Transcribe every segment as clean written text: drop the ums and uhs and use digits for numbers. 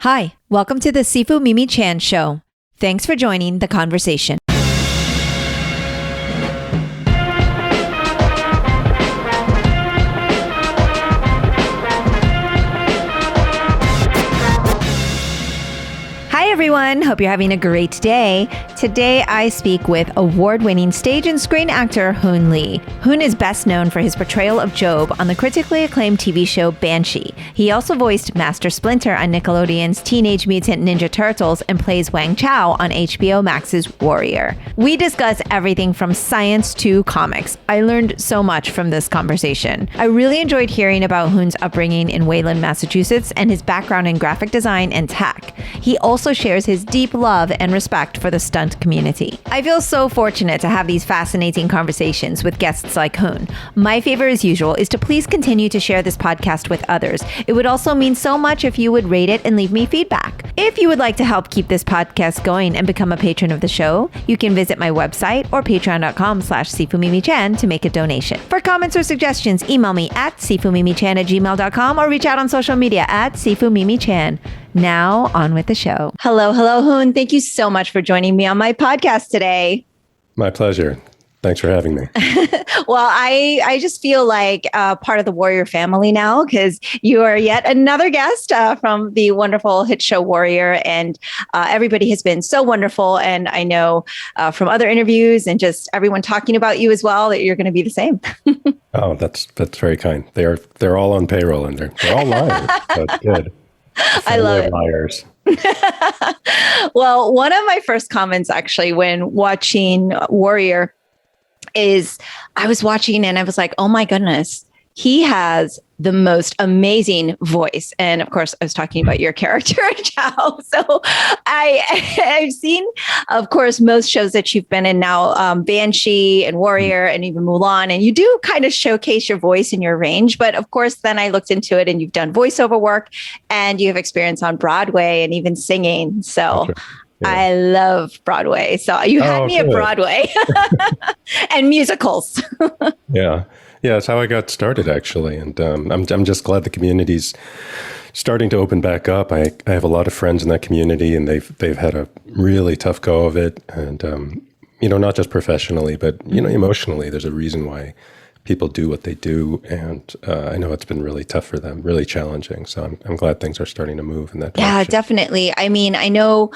Hi, welcome to the Sifu Mimi Chan Show. Thanks for joining the conversation. Hi everyone, hope you're having a great day. Today I speak with award-winning stage and screen actor Hoon Lee. Hoon is best known for his portrayal of Job on the critically acclaimed TV show Banshee. He also voiced Master Splinter on Nickelodeon's Teenage Mutant Ninja Turtles and plays Wang Chao on HBOMax's Warrior. We discuss everything from science to comics. I learned so much from this conversation. I really enjoyed hearing about Hoon's upbringing in Wayland, Massachusetts, and his background in graphic design and tech. He also shares his deep love and respect for the stunt community. I feel so fortunate to have these fascinating conversations with guests like Hoon. My favor, as usual, is to please continue to share this podcast with others. It would also mean so much if you would rate it and leave me feedback. If you would like to help keep this podcast going and become a patron of the show, you can visit my website or patreon.com/sifumimichan to make a donation. For comments or suggestions, email me at sifumimichan@gmail.com or reach out on social media at sifumimichan. Now, on with the show. Hello, Hoon. Thank you so much for joining me on my podcast today. My pleasure. Thanks for having me. Well, I just feel like part of the Warrior family now because you are yet another guest from the wonderful hit show Warrior. And everybody has been so wonderful. And I know from other interviews and just everyone talking about you as well that you're going to be the same. Oh, that's very kind. They're all on payroll and they're all liars. That's good. I love it. Liars. Well, one of my first comments actually when watching Warrior is I was watching and I was like, oh my goodness, he has the most amazing voice. And of course, I was talking about your character, Chao. So I've seen, of course, most shows that you've been in now, Banshee and Warrior and even Mulan. And you do kind of showcase your voice and your range. But of course, then I looked into it and you've done voiceover work and you have experience on Broadway and even singing. So okay. Yeah. I love Broadway. So you had me at Broadway and musicals. Yeah. Yeah, that's how I got started, actually. And I'm just glad the community's starting to open back up. I have a lot of friends in that community, and they've had a really tough go of it. And, not just professionally, but, emotionally, there's a reason why people do what they do. And I know it's been really tough for them, really challenging. So I'm glad things are starting to move in that direction. Yeah, definitely. I mean, I know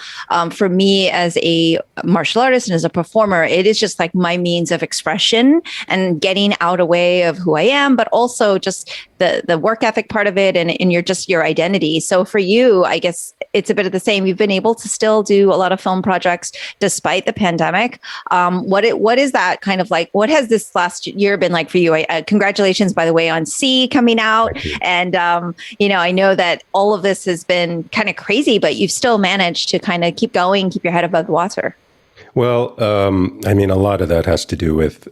for me as a martial artist and as a performer, it is just like my means of expression and getting out a way of who I am, but also just the work ethic part of it and your identity. So for you, I guess it's a bit of the same. You've been able to still do a lot of film projects despite the pandemic. What is that kind of like? What has this last year been like for you? Congratulations, by the way, on C coming out. And, I know that all of this has been kind of crazy, but you've still managed to kind of keep going, keep your head above the water. Well, a lot of that has to do with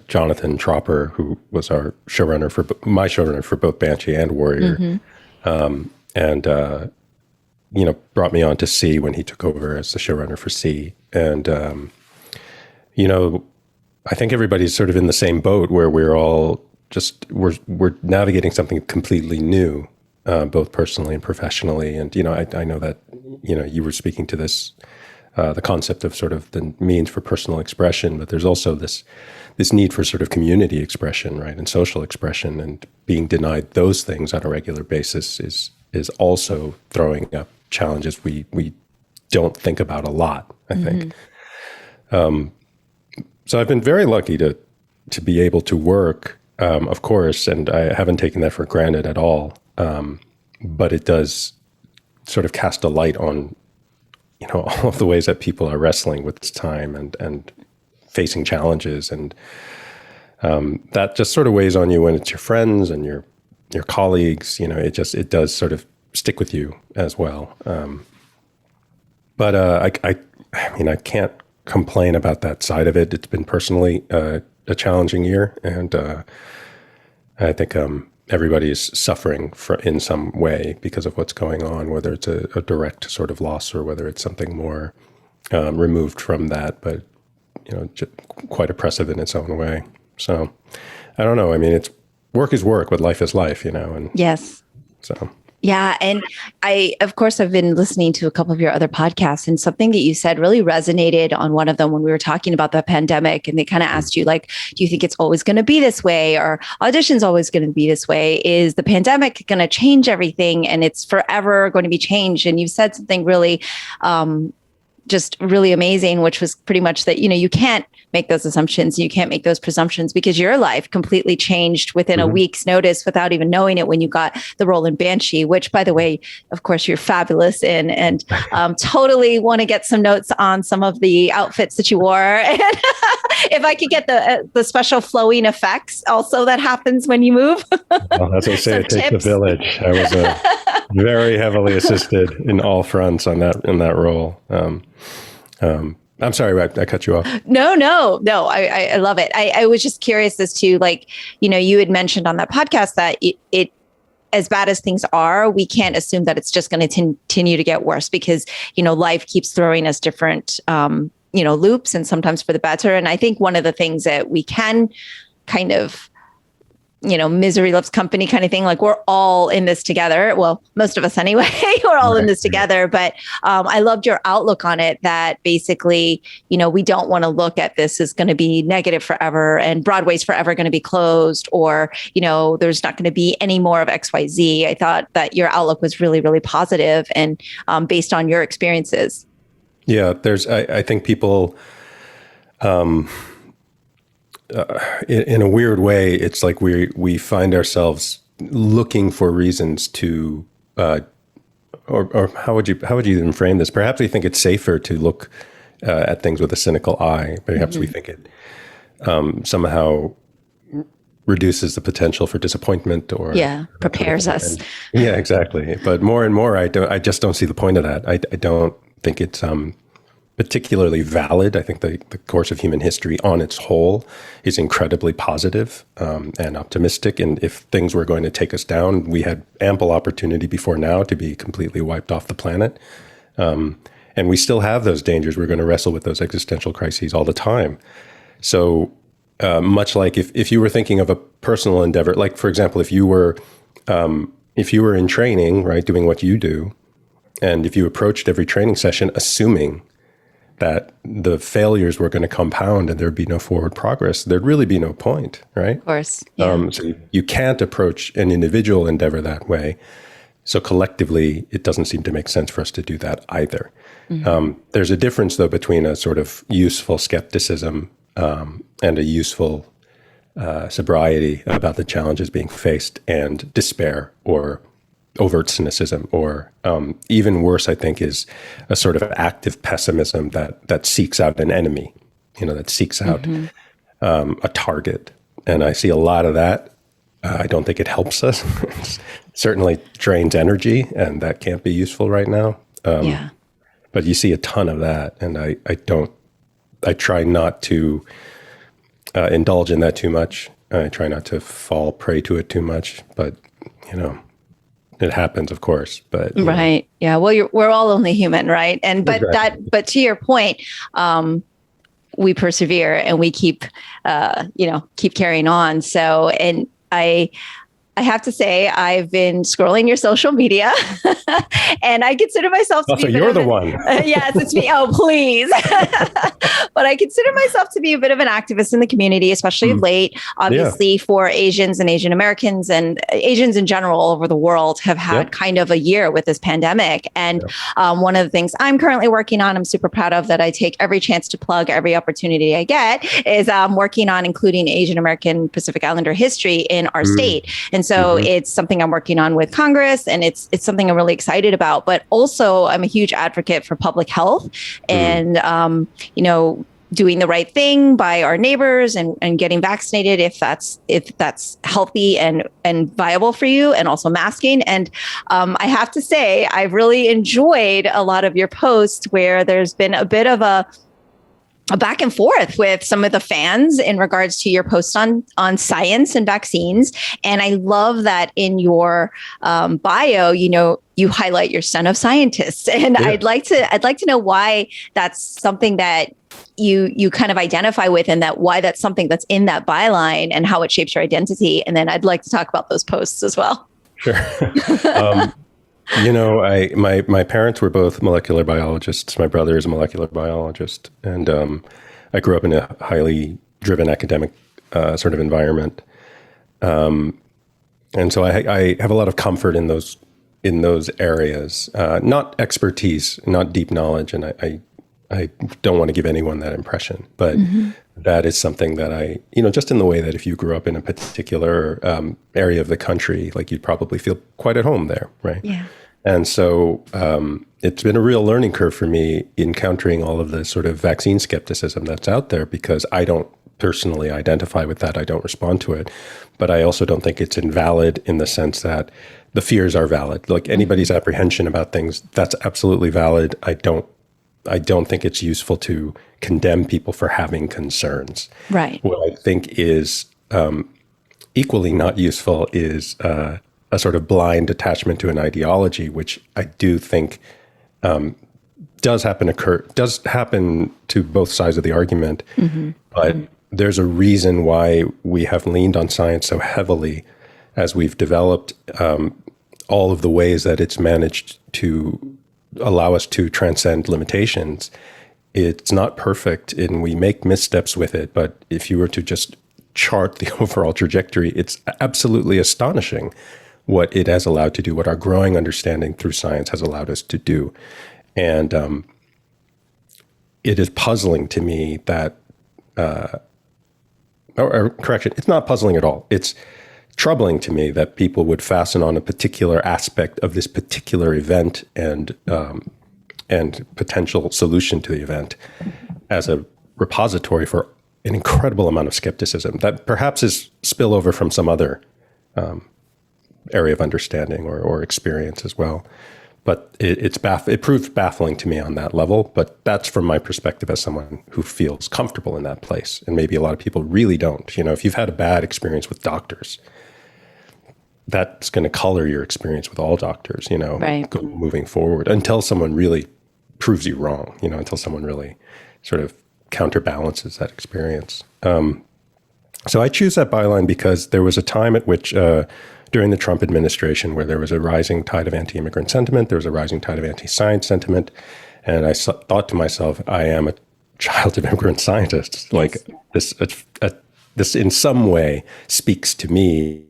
Jonathan Tropper, who was my showrunner for both Banshee and Warrior, and brought me on to C when he took over as the showrunner for C. And, I think everybody's sort of in the same boat where we're all we're navigating something completely new, both personally and professionally. And, I know that, you were speaking to this, the concept of sort of the means for personal expression, but there's also this need for sort of community expression, right? And social expression, and being denied those things on a regular basis is also throwing up challenges we don't think about a lot, I think. So I've been very lucky to be able to work, of course, and I haven't taken that for granted at all. But it does sort of cast a light on, all of the ways that people are wrestling with this time and facing challenges. And that just sort of weighs on you when it's your friends and your colleagues. It does sort of stick with you as well. But I can't complain about that side of it. It's been personally a challenging year, and I think everybody is suffering in some way because of what's going on, whether it's a direct sort of loss or whether it's something more removed from that, but quite oppressive in its own way. So I don't know. I mean, work is work, but life is life, and yes. So Yeah. And of course, I've been listening to a couple of your other podcasts, and something that you said really resonated on one of them when we were talking about the pandemic. And they kind of asked you, like, do you think it's always going to be this way, or audition's always going to be this way? Is the pandemic going to change everything and it's forever going to be changed? And you said something really, just really amazing, which was pretty much that, you can't make those assumptions. You can't make those presumptions because your life completely changed within a week's notice without even knowing it when you got the role in Banshee, which, by the way, of course, you're fabulous in, and totally want to get some notes on some of the outfits that you wore. And if I could get the special flowing effects also that happens when you move. Well, as I say, it takes a village. I was very heavily assisted in all fronts in that role. I'm sorry, I cut you off. No. I love it. I was just curious as to, like, you had mentioned on that podcast that it as bad as things are, we can't assume that it's just going to continue to get worse because, life keeps throwing us different, loops, and sometimes for the better. And I think one of the things that we can kind of, misery loves company kind of thing. Like, we're all in this together. Well, most of us anyway, we're all in this together. But I loved your outlook on it, that basically, we don't want to look at this as going to be negative forever and Broadway's forever going to be closed, or, there's not going to be any more of XYZ. I thought that your outlook was really, really positive and based on your experiences. Yeah, I think people, in a weird way, it's like we find ourselves looking for reasons to, or how would you even frame this? Perhaps we think it's safer to look at things with a cynical eye. Perhaps we think it somehow reduces the potential for disappointment, or prepares us. Yeah, exactly. But more and more, I just don't see the point of that. I don't think it's particularly valid. I think the course of human history on its whole is incredibly positive and optimistic. And if things were going to take us down, we had ample opportunity before now to be completely wiped off the planet. And we still have those dangers. We're going to wrestle with those existential crises all the time. So much like if you were thinking of a personal endeavor, like, for example, if you were in training, right, doing what you do, and if you approached every training session assuming that the failures were going to compound and there'd be no forward progress, there'd really be no point, right? Of course. Yeah. So you can't approach an individual endeavor that way. So collectively, it doesn't seem to make sense for us to do that either. There's a difference, though, between a sort of useful skepticism and a useful sobriety about the challenges being faced, and despair or overt cynicism, or even worse, I think, is a sort of active pessimism that seeks out an enemy, that seeks out a target. And I see a lot of that. I don't think it helps us. It certainly drains energy, and that can't be useful right now. But you see a ton of that, and I try not to indulge in that too much. I try not to fall prey to it too much, but, it happens, of course, but right. Yeah. Well, we're all only human, right? And but to your point, we persevere and we keep carrying on. So, and I have to say, I've been scrolling your social media, and I consider myself to be. So you're the one. Yes, it's me. Oh, please. But I consider myself to be a bit of an activist in the community, especially of late. Obviously, for Asians and Asian Americans and Asians in general all over the world have had kind of a year with this pandemic. And one of the things I'm currently working on, I'm super proud of, that I take every chance to plug every opportunity I get, is working on including Asian American Pacific Islander history in our state. And so it's something I'm working on with Congress, and it's something I'm really excited about. But also, I'm a huge advocate for public health and, doing the right thing by our neighbors and getting vaccinated if that's healthy and viable for you, and also masking. And I have to say, I've really enjoyed a lot of your posts where there's been a bit of a back and forth with some of the fans in regards to your posts on science and vaccines. And I love that in your bio, you highlight your son of scientists. And I'd like to know why that's something that you kind of identify with, and why that's something that's in that byline and how it shapes your identity. And then I'd like to talk about those posts as well. Sure. My parents were both molecular biologists. My brother is a molecular biologist, and I grew up in a highly driven academic sort of environment. And so I have a lot of comfort in those areas, not expertise, not deep knowledge, and I don't want to give anyone that impression, but that is something that just in the way that if you grew up in a particular area of the country, like you'd probably feel quite at home there, right? Yeah. And so it's been a real learning curve for me encountering all of the sort of vaccine skepticism that's out there, because I don't personally identify with that. I don't respond to it. But I also don't think it's invalid in the sense that the fears are valid. Like anybody's apprehension about things, that's absolutely valid. I don't think it's useful to condemn people for having concerns. Right. What I think is equally not useful is a sort of blind attachment to an ideology, which I do think does happen to both sides of the argument. But there's a reason why we have leaned on science so heavily as we've developed all of the ways that it's managed to allow us to transcend limitations. It's not perfect and we make missteps with it, but if you were to just chart the overall trajectory, it's absolutely astonishing what it has allowed to do, what our growing understanding through science has allowed us to do. And it is puzzling to me that, or correction, it's not puzzling at all. It's troubling to me that people would fasten on a particular aspect of this particular event and potential solution to the event as a repository for an incredible amount of skepticism that perhaps is spillover from some other area of understanding or experience as well. But it proved baffling to me on that level. But that's from my perspective as someone who feels comfortable in that place. And maybe a lot of people really don't. If you've had a bad experience with doctors, that's going to color your experience with all doctors, Right. moving forward until someone really proves you wrong, until someone really sort of counterbalances that experience. So I choose that byline because there was a time at which, during the Trump administration, where there was a rising tide of anti-immigrant sentiment, there was a rising tide of anti-science sentiment. And I thought to myself, I am a child of immigrant scientists. Yes. Like this in some way speaks to me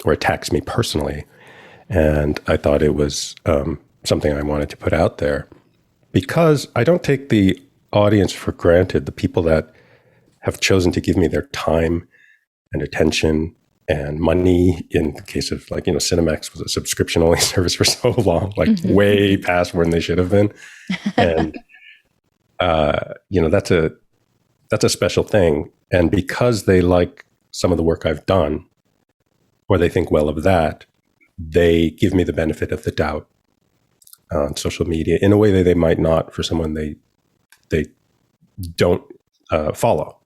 or attacks me personally. And I thought it was something I wanted to put out there because I don't take the audience for granted, the people that have chosen to give me their time and attention and money. In the case of Cinemax was a subscription-only service for so long, way past when they should have been. And, that's a special thing. And because they like some of the work I've done, or they think well of that, they give me the benefit of the doubt on social media in a way that they might not for someone they don't follow,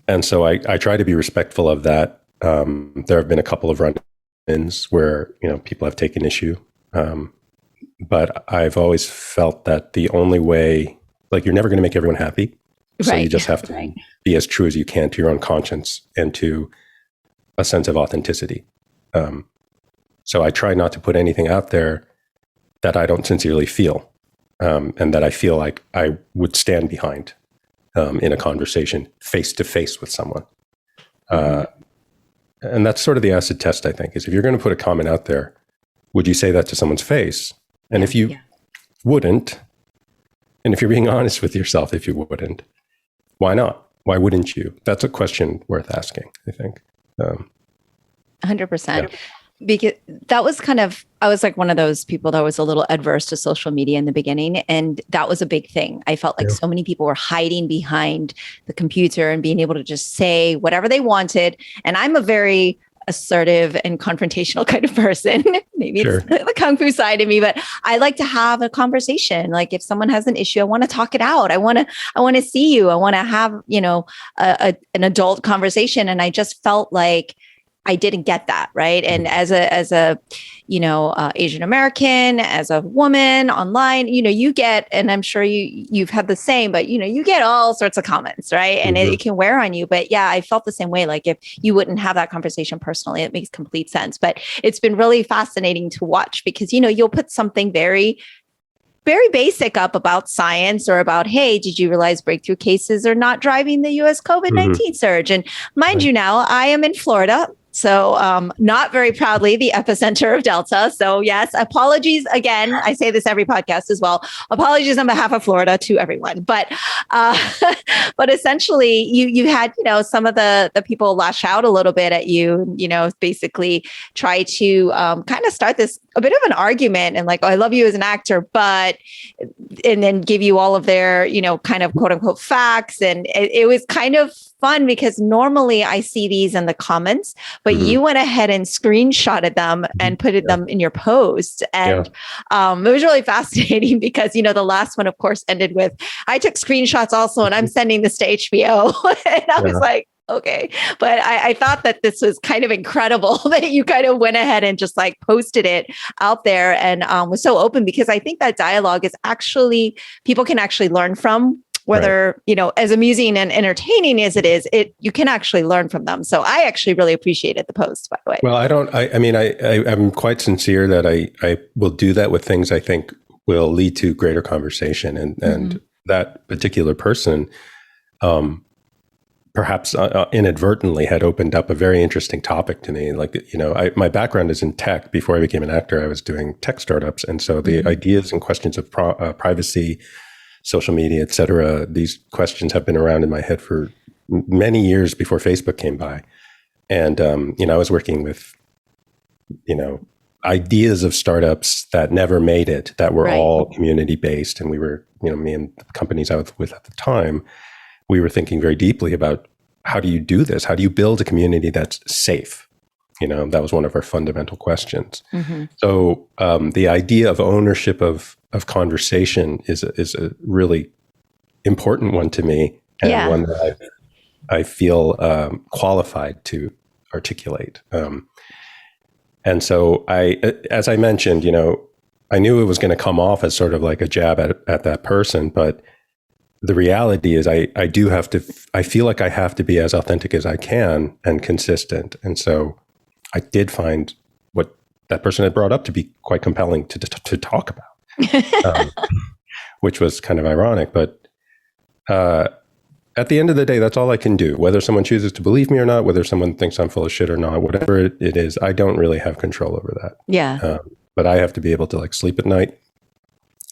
And so I try to be respectful of that. There have been a couple of run-ins where, people have taken issue. But I've always felt that the only way, you're never going to make everyone happy. So right. You just have to be as true as you can to your own conscience and to a sense of authenticity. So I try not to put anything out there that I don't sincerely feel, and that I feel like I would stand behind in a conversation face to face with someone. And that's sort of the acid test, I think, is if you're going to put a comment out there, would you say that to someone's face? And if you wouldn't, and if you're being honest with yourself, if you wouldn't, why not? Why wouldn't you? That's a question worth asking, I think. 100%. Because that was I was like one of those people that was a little adverse to social media in the beginning. And that was a big thing. I felt like so many people were hiding behind the computer and being able to just say whatever they wanted. And I'm a very assertive and confrontational kind of person. Maybe it's the kung fu side of me, but I like to have a conversation. Like if someone has an issue, I want to talk it out. I want to see you. I want to have, an adult conversation. And I just felt like I didn't get that, right? And as a Asian American, as a woman online, you get, and I'm sure you've had the same, but you get all sorts of comments, right? And it can wear on you. But yeah, I felt the same way. Like if you wouldn't have that conversation personally, it makes complete sense. But it's been really fascinating to watch because you'll put something very basic up about science or about, hey, did you realize breakthrough cases are not driving the US COVID-19 surge? And mind you now, I am in Florida. So not very proudly the epicenter of Delta. So yes, apologies again. I say this every podcast as well. Apologies on behalf of Florida to everyone. But but essentially you had, some of the people lash out a little bit at you, basically try to kind of start a bit of an argument and like, oh, I love you as an actor, and then give you all of their, kind of quote unquote facts. And it was kind of fun because normally I see these in the comments, but you went ahead and screenshotted them and put them in your post. And it was really fascinating because, the last one, of course, ended with, I took screenshots also, and I'm sending this to HBO. And I was like, okay. But I thought that this was kind of incredible that you kind of went ahead and just like posted it out there and was so open because I think that dialogue is actually, people can actually learn from. Whether, as amusing and entertaining as it is, you can actually learn from them. So I actually really appreciated the post, by the way. Well, I'm quite sincere that I will do that with things I think will lead to greater conversation. And that particular person, perhaps inadvertently had opened up a very interesting topic to me. Like, my background is in tech. Before I became an actor, I was doing tech startups. And so the ideas and questions of privacy, social media, et cetera, these questions have been around in my head for many years before Facebook came by. And, I was working with, ideas of startups that never made it, that were all community-based. And we were, me and the companies I was with at the time, we were thinking very deeply about how do you do this? How do you build a community that's safe? That was one of our fundamental questions. So the idea of ownership of conversation is a really important one to me, and one that I feel qualified to articulate. And so as I mentioned, I knew it was going to come off as sort of like a jab at that person, but the reality is I feel like I have to be as authentic as I can and consistent. And so I did find what that person had brought up to be quite compelling to talk about, which was kind of ironic. But at the end of the day, that's all I can do. Whether someone chooses to believe me or not, whether someone thinks I'm full of shit or not, whatever it is, I don't really have control over that. Yeah. But I have to be able to sleep at night.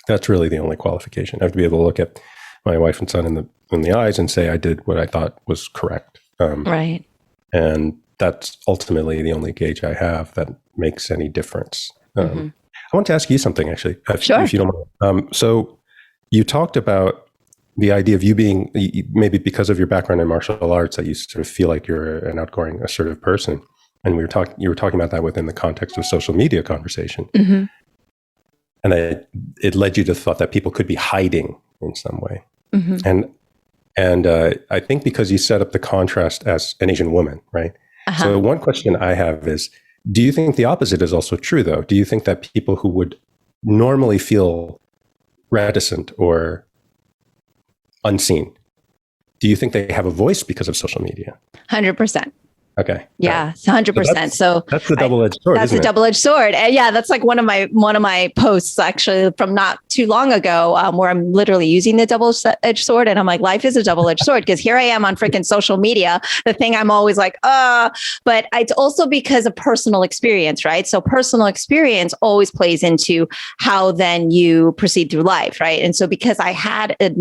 That's really the only qualification. I have to be able to look at my wife and son in the eyes and say I did what I thought was correct. Right. And that's ultimately the only gauge I have that makes any difference. I want to ask you something, actually, if you don't mind. So you talked about the idea of you being, maybe because of your background in martial arts, that you sort of feel like you're an outgoing, assertive person. And you were talking about that within the context of social media conversation. And it led you to the thought that people could be hiding in some way. And I think because you set up the contrast as an Asian woman, right? So one question I have is, do you think the opposite is also true, though? Do you think that people who would normally feel reticent or unseen, do you think they have a voice because of social media? 100%. Okay. Yeah, 100%. So that's the double-edged sword. That's a double-edged sword. And yeah, that's like one of my posts actually from not too long ago, where I'm literally using the double-edged sword, and I'm like, life is a double-edged sword because here I am on freaking social media. The thing I'm always like, but it's also because of personal experience, right? So personal experience always plays into how then you proceed through life, right? And so because I had a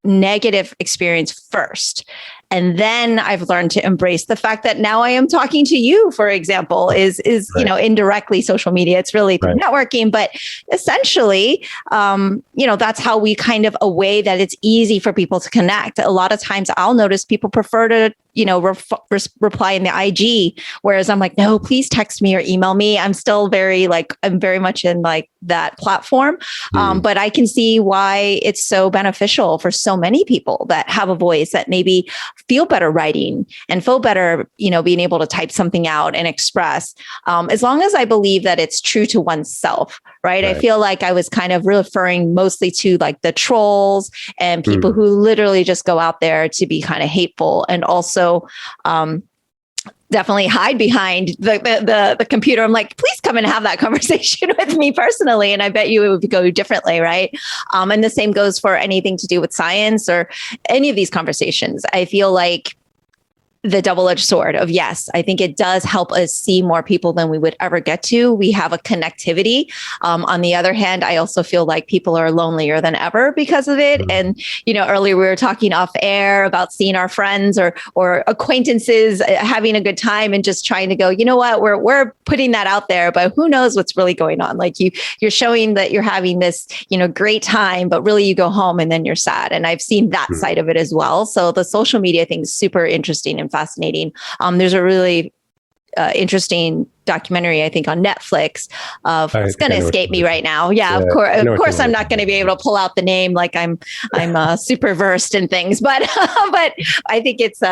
negative experience first, and then I've learned to embrace the fact that now I am talking to you, for example, is indirectly social media. It's really through networking, but essentially, that's how we kind of a way that it's easy for people to connect. A lot of times I'll notice people prefer to, reply in the IG, whereas I'm like, no, please text me or email me. I'm still I'm very much in that platform. But I can see why it's so beneficial for so many people that have a voice that maybe feel better writing and feel better, being able to type something out and express, as long as I believe that it's true to oneself, right? I feel like I was kind of referring mostly to like the trolls and people who literally just go out there to be kind of hateful, and also definitely hide behind the computer. I'm like, please come and have that conversation with me personally. And I bet you it would go differently, right? And the same goes for anything to do with science or any of these conversations. I feel like the double-edged sword of, yes, I think it does help us see more people than we would ever get to. We have a connectivity. On the other hand, I also feel like people are lonelier than ever because of it. And, earlier we were talking off air about seeing our friends or acquaintances having a good time and just trying to go, you know what, we're putting that out there, but who knows what's really going on? Like you're showing that you're having this, great time, but really you go home and then you're sad. And I've seen that side of it as well. So the social media thing is super interesting and fascinating. There's a really interesting documentary, I think, on Netflix. It's going to escape me right now. Yeah, of course, I'm not going to be able to pull out the name like I'm super versed in things, but I think it's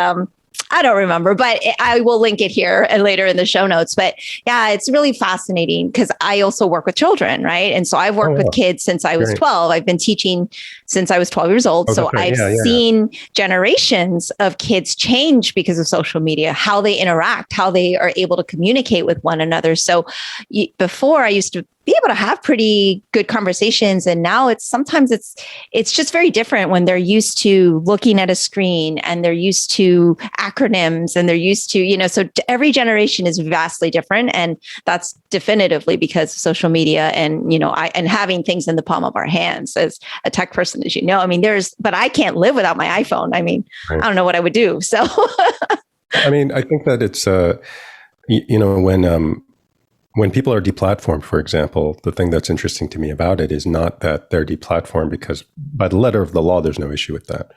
I don't remember, but I will link it here and later in the show notes. But yeah, it's really fascinating because I also work with children, right? And so I've worked with kids since I was 12. I've been teaching since I was 12 years old. So I've seen generations of kids change because of social media, how they interact, how they are able to communicate with one another. So before I used to be able to have pretty good conversations. And now sometimes it's just very different when they're used to looking at a screen and they're used to acronyms and they're used to, so every generation is vastly different. And that's definitively because of social media and, and having things in the palm of our hands as a tech person, as you know. I mean, but I can't live without my iPhone. I mean, I don't know what I would do. So, I mean, I think that it's, when people are deplatformed, for example, the thing that's interesting to me about it is not that they're deplatformed because by the letter of the law, there's no issue with that.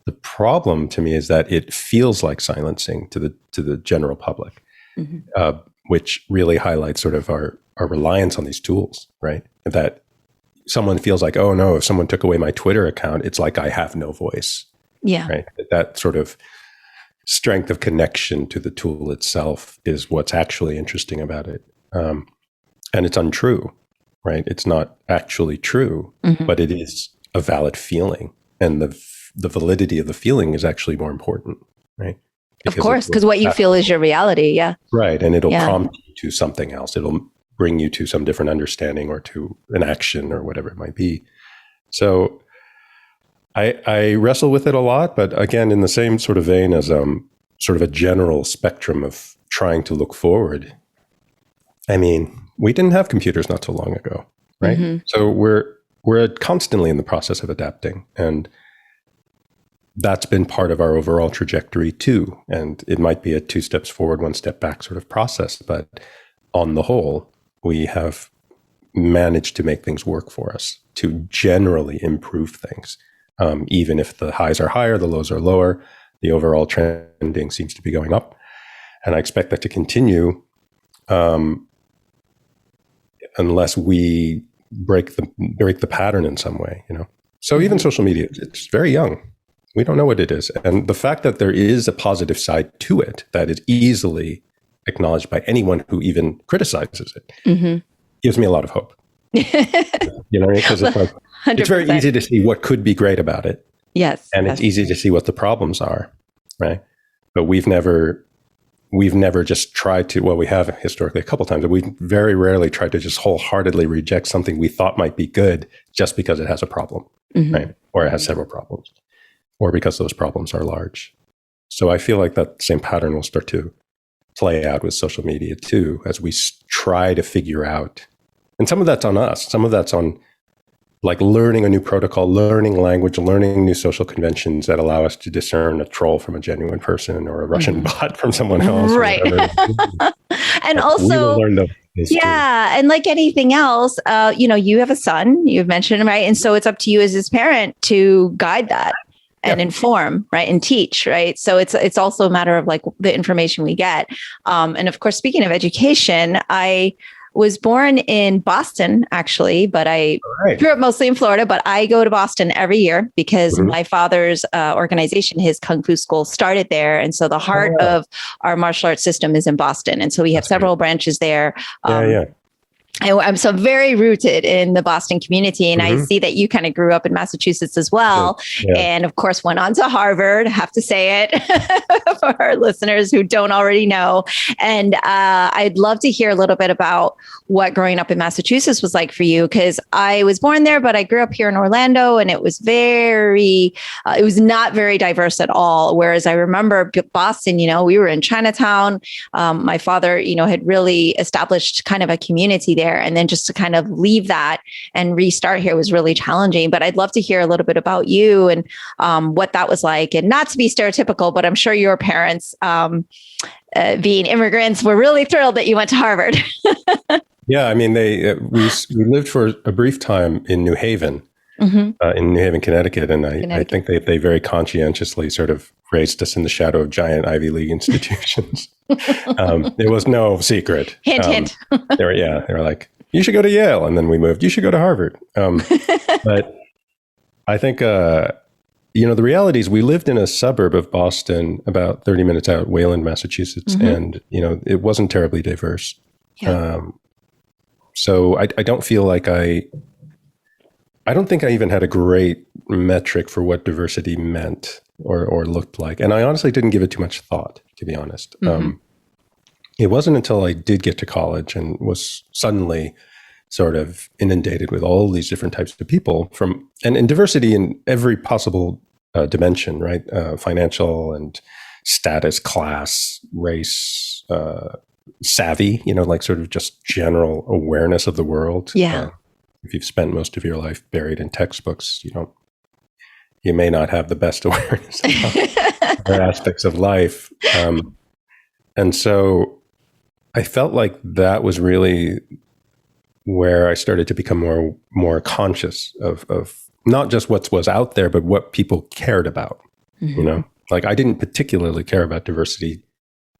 The problem to me is that it feels like silencing to the general public, which really highlights sort of our reliance on these tools, right? That someone feels like, oh no, if someone took away my Twitter account, it's like I have no voice. Yeah. Right. That sort of strength of connection to the tool itself is what's actually interesting about it. And it's untrue, right? It's not actually true, but it is a valid feeling. And the validity of the feeling is actually more important, right? Of course, because what you feel is your reality. Yeah. Right. And it'll prompt you to something else. It'll bring you to some different understanding or to an action or whatever it might be. So I wrestle with it a lot, but again, in the same sort of vein as sort of a general spectrum of trying to look forward. I mean, we didn't have computers not so long ago, right? So we're constantly in the process of adapting, and that's been part of our overall trajectory too. And it might be a 2 steps forward, 1 step back sort of process, but on the whole, we have managed to make things work for us, to generally improve things. Even if the highs are higher, the lows are lower, the overall trending seems to be going up. And I expect that to continue unless we break the pattern in some way, So even social media, it's very young. We don't know what it is. And the fact that there is a positive side to it that is easily acknowledged by anyone who even criticizes it gives me a lot of hope. Because it's like, 100%. It's very easy to see what could be great about it. Yes. And it's easy to see what the problems are, right? But we've never just tried to, well, we have historically a couple times, but we very rarely tried to just wholeheartedly reject something we thought might be good just because it has a problem, right? Or it has several problems, or because those problems are large. So I feel like that same pattern will start to play out with social media too, as we try to figure out, and some of that's on us, some of that's on like learning a new protocol, learning language, learning new social conventions that allow us to discern a troll from a genuine person or a Russian bot from someone else. Right. And also, and like anything else, you have a son, you've mentioned, right? And so it's up to you as his parent to guide that and inform, right? And teach, right? So it's also a matter of like the information we get. And of course, speaking of education, was born in Boston, actually, but I Right. grew up mostly in Florida. But I go to Boston every year because Mhm. my father's organization, his Kung Fu school, started there. And so the heart Oh, of our martial arts system is in Boston. And so we have that's great. several branches there. Yeah. I'm so very rooted in the Boston community. And I Mhm. see that you kind of grew up in Massachusetts as well. Yeah. And of course, went on to Harvard, have to say it for our listeners who don't already know. And I'd love to hear a little bit about what growing up in Massachusetts was like for you, because I was born there, but I grew up here in Orlando, and it was it was not very diverse at all. Whereas I remember Boston, we were in Chinatown. My father, had really established kind of a community there. And then just to kind of leave that and restart here was really challenging. But I'd love to hear a little bit about you and what that was like. And not to be stereotypical, but I'm sure your parents, being immigrants, were really thrilled that you went to Harvard. Yeah, I mean, we lived for a brief time in New Haven, Connecticut, and I think they very conscientiously sort of raised us in the shadow of giant Ivy League institutions. It was no secret. Hint, hint. They were like, you should go to Yale, and then we moved. You should go to Harvard. But I think the reality is we lived in a suburb of Boston, about 30 minutes out, Wayland, Massachusetts, and it wasn't terribly diverse. Yeah. So I don't feel like I don't think I even had a great metric for what diversity meant or looked like. And I honestly didn't give it too much thought, to be honest. It wasn't until I did get to college and was suddenly sort of inundated with all these different types of people and diversity in every possible dimension, right? Financial and status, class, race, savvy, like sort of just general awareness of the world. Yeah. If you've spent most of your life buried in textbooks, you may not have the best awareness of other aspects of life. And so I felt like that was really where I started to become more conscious of not just what was out there, but what people cared about. Like I didn't particularly care about diversity,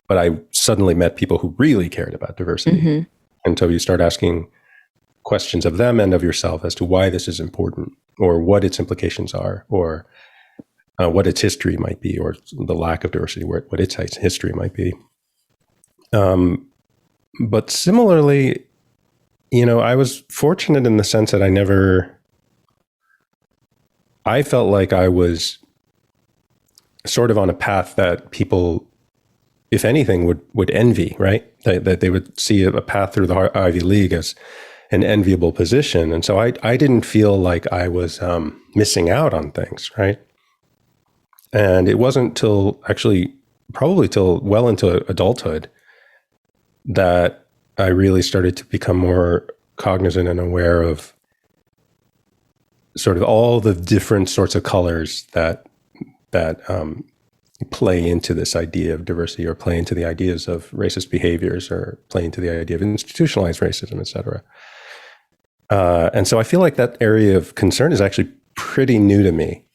but I suddenly met people who really cared about diversity. And so you start asking questions of them and of yourself as to why this is important, or what its implications are, or what its history might be, or the lack of diversity, what its history might be. But similarly, I was fortunate in the sense that I felt like I was sort of on a path that people, if anything, would envy, right? That they would see a path through the Ivy League as an enviable position. And so I didn't feel like I was missing out on things, right? And it wasn't probably till well into adulthood that I really started to become more cognizant and aware of sort of all the different sorts of colors that play into this idea of diversity, or play into the ideas of racist behaviors, or play into the idea of institutionalized racism, et cetera. And so I feel like that area of concern is actually pretty new to me.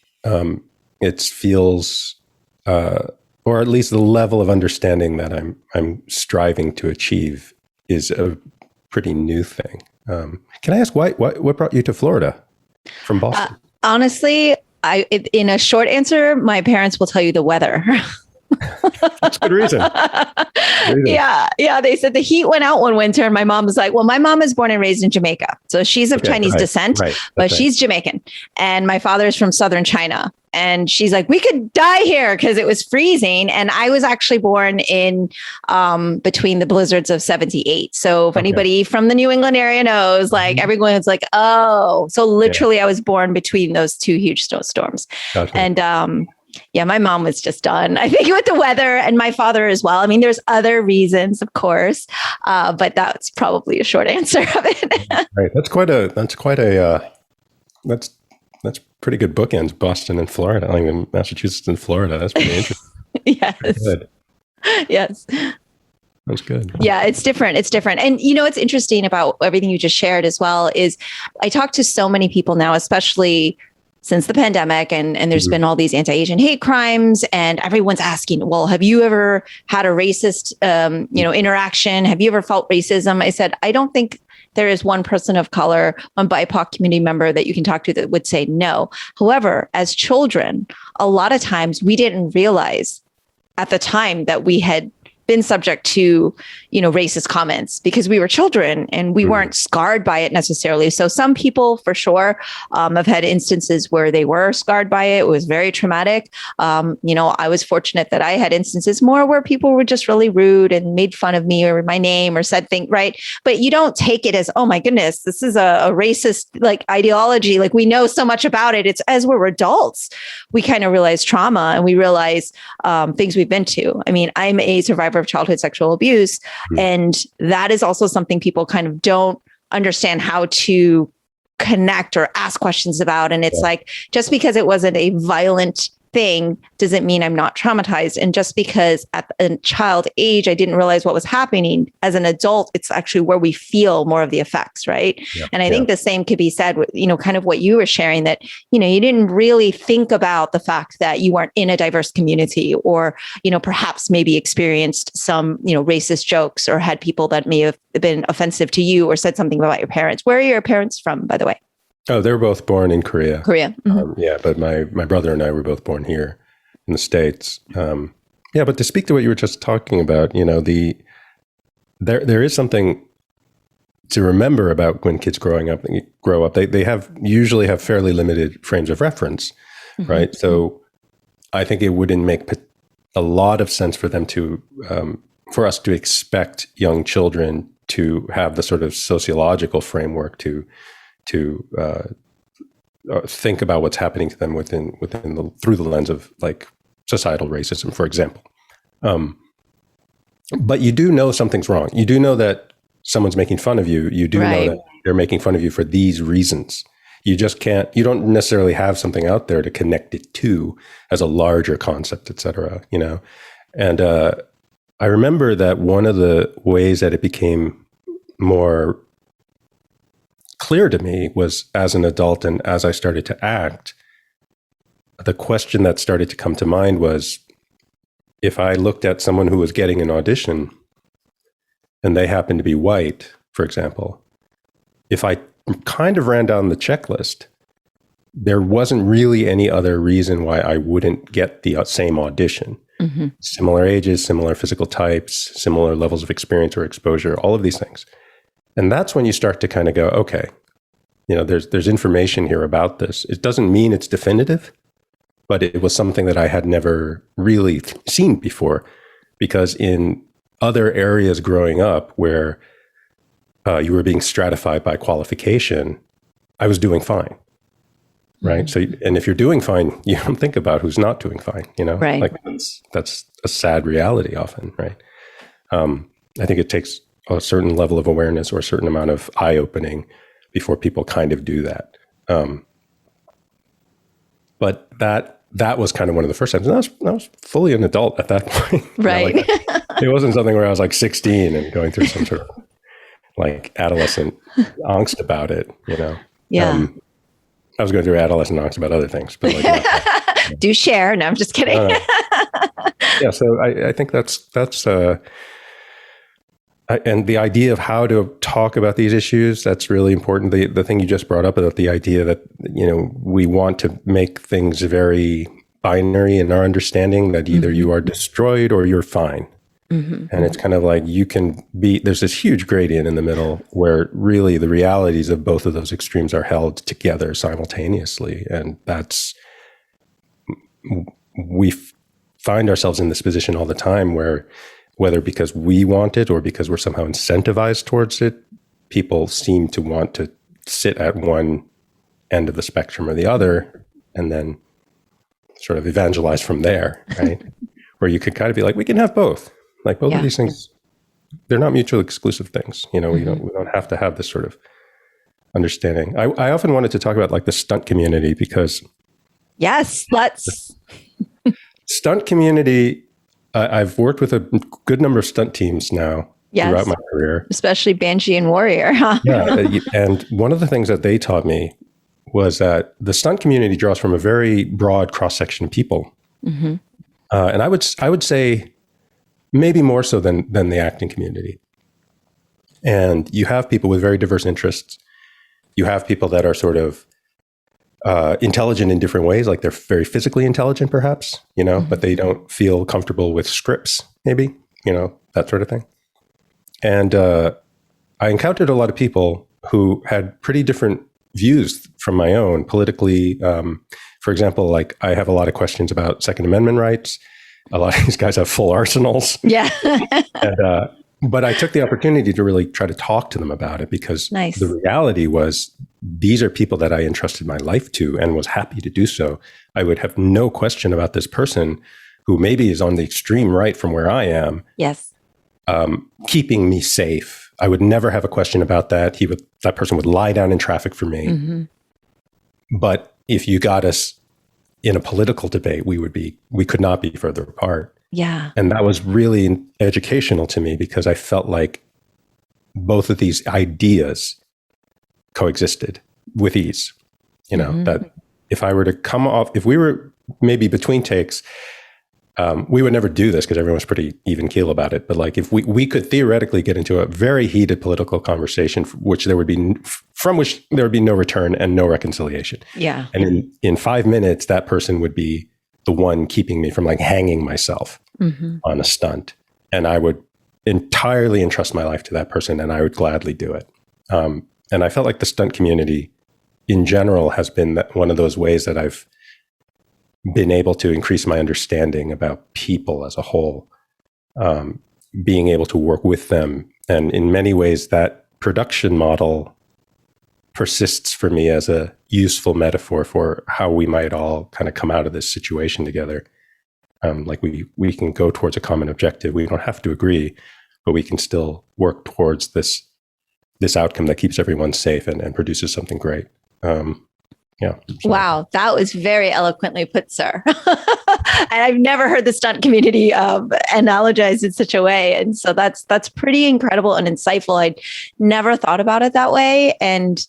It feels, or at least the level of understanding that I'm striving to achieve is a pretty new thing. Can I ask what brought you to Florida from Boston? Honestly, in a short answer, my parents will tell you the weather. That's a good reason. Yeah. They said the heat went out one winter, and my mom was like, well, my mom is born and raised in Jamaica. So she's of Chinese descent, but she's Jamaican. And my father is from southern China. And she's like, we could die here because it was freezing. And I was actually born in between the blizzards of 78. So if anybody from the New England area knows, like everyone's like, oh, so literally I was born between those two huge snowstorms. Gotcha. And my mom was just done, I think, with the weather, and my father as well. I mean, there's other reasons, of course, but that's probably a short answer of it. Right. That's pretty good bookends, Boston and Florida. I mean, Massachusetts and Florida. That's pretty interesting. Yes. Good. Yes. That's good. Yeah, it's different. And what's interesting about everything you just shared as well is I talk to so many people now, especially since the pandemic, and there's been all these anti-Asian hate crimes, and everyone's asking, well, have you ever had a racist, interaction? Have you ever felt racism? I said, I don't think there is one person of color, one BIPOC community member that you can talk to that would say no. However, as children, a lot of times we didn't realize at the time that we had been subject to, racist comments because we were children and we weren't scarred by it necessarily. So some people for sure have had instances where they were scarred by it. It was very traumatic. I was fortunate that I had instances more where people were just really rude and made fun of me or my name or said things, right? But you don't take it as, oh my goodness, this is a racist ideology. We know so much about it. It's as we're adults, we kind of realize trauma and we realize things we've been to. I mean, I'm a survivor of childhood sexual abuse. And that is also something people kind of don't understand how to connect or ask questions about. And it's just because it wasn't a violent thing doesn't mean I'm not traumatized. And just because at a child age, I didn't realize what was happening, as an adult, it's actually where we feel more of the effects, right? Yeah. And I think the same could be said with, kind of what you were sharing, that, you didn't really think about the fact that you weren't in a diverse community, or, perhaps maybe experienced some, racist jokes, or had people that may have been offensive to you or said something about your parents. Where are your parents from, by the way? Oh, they were both born in Korea. Mm-hmm. But my brother and I were both born here in the States. But to speak to what you were just talking about, there is something to remember about when kids grow up. They usually have fairly limited frames of reference, right? So I think it wouldn't make a lot of sense for them for us to expect young children to have the sort of sociological framework to think about what's happening to them through the lens of societal racism, for example. But you do know something's wrong. You do know that someone's making fun of you. You do know that they're making fun of you for these reasons. You just can't. You don't necessarily have something out there to connect it to as a larger concept, et cetera. And I remember that one of the ways that it became more clear to me was as an adult, and as I started to act, the question that started to come to mind was, if I looked at someone who was getting an audition and they happened to be white, for example, if I kind of ran down the checklist, there wasn't really any other reason why I wouldn't get the same audition. Mm-hmm. Similar ages, similar physical types, similar levels of experience or exposure, all of these things. And that's when you start to kind of go, okay, there's information here about this. It doesn't mean it's definitive, but it was something that I had never really seen before, because in other areas growing up where you were being stratified by qualification, I was doing fine, right? Mm-hmm. So, and if you're doing fine, you don't think about who's not doing fine, Right. That's a sad reality often, right? I think it takes a certain level of awareness or a certain amount of eye-opening before people kind of do that. But that was kind of one of the first times. And I was fully an adult at that point. Right. It wasn't something where I was 16 and going through some sort of adolescent angst about it, Yeah. I was going through adolescent angst about other things. But Do share. No, I'm just kidding. So I think that's and the idea of how to talk about these issues, that's really important. The thing you just brought up about the idea that, we want to make things very binary in our understanding, that either you are destroyed or you're fine. Mm-hmm. And it's kind of there's this huge gradient in the middle where really the realities of both of those extremes are held together simultaneously. And we find ourselves in this position all the time where, whether because we want it or because we're somehow incentivized towards it, people seem to want to sit at one end of the spectrum or the other, and then sort of evangelize from there, right? Where you could kind of be we can have both. Both of these things, they're not mutually exclusive things. We don't have to have this sort of understanding. I often wanted to talk about the stunt community, because yes, let's. Stunt community. I've worked with a good number of stunt teams now throughout my career. Especially Banshee and Warrior. Huh? Yeah. And one of the things that they taught me was that the stunt community draws from a very broad cross section of people, and I would say maybe more so than the acting community. And you have people with very diverse interests. You have people that are sort of intelligent in different ways, like they're very physically intelligent, perhaps, but they don't feel comfortable with scripts, maybe, that sort of thing. And I encountered a lot of people who had pretty different views from my own politically. For example, like I have a lot of questions about Second Amendment rights. A lot of these guys have full arsenals. Yeah. But I took the opportunity to really try to talk to them about it, because the reality was these are people that I entrusted my life to and was happy to do so. I would have no question about this person who maybe is on the extreme right from where I am. Yes. Keeping me safe. I would never have a question about that. That person would lie down in traffic for me. But if you got us in a political debate, we could not be further apart. Yeah. And that was really educational to me, because I felt like both of these ideas coexisted with ease. That if I were to come off, if we were maybe between takes, we would never do this because everyone was pretty even keel about it. But like if we could theoretically get into a very heated political conversation, from which there would be no return and no reconciliation. Yeah. And in 5 minutes, that person would be the one keeping me from like hanging myself on a stunt. And I would entirely entrust my life to that person, and I would gladly do it. And I felt like the stunt community in general has been one of those ways that I've been able to increase my understanding about people as a whole, being able to work with them. And in many ways, that production model persists for me as a useful metaphor for how we might all kind of come out of this situation together. Like we can go towards a common objective. We don't have to agree, but we can still work towards this outcome that keeps everyone safe and produces something great. Yeah. So. Wow, that was very eloquently put, sir. And I've never heard the stunt community analogized in such a way. And so that's pretty incredible and insightful. I'd never thought about it that way, and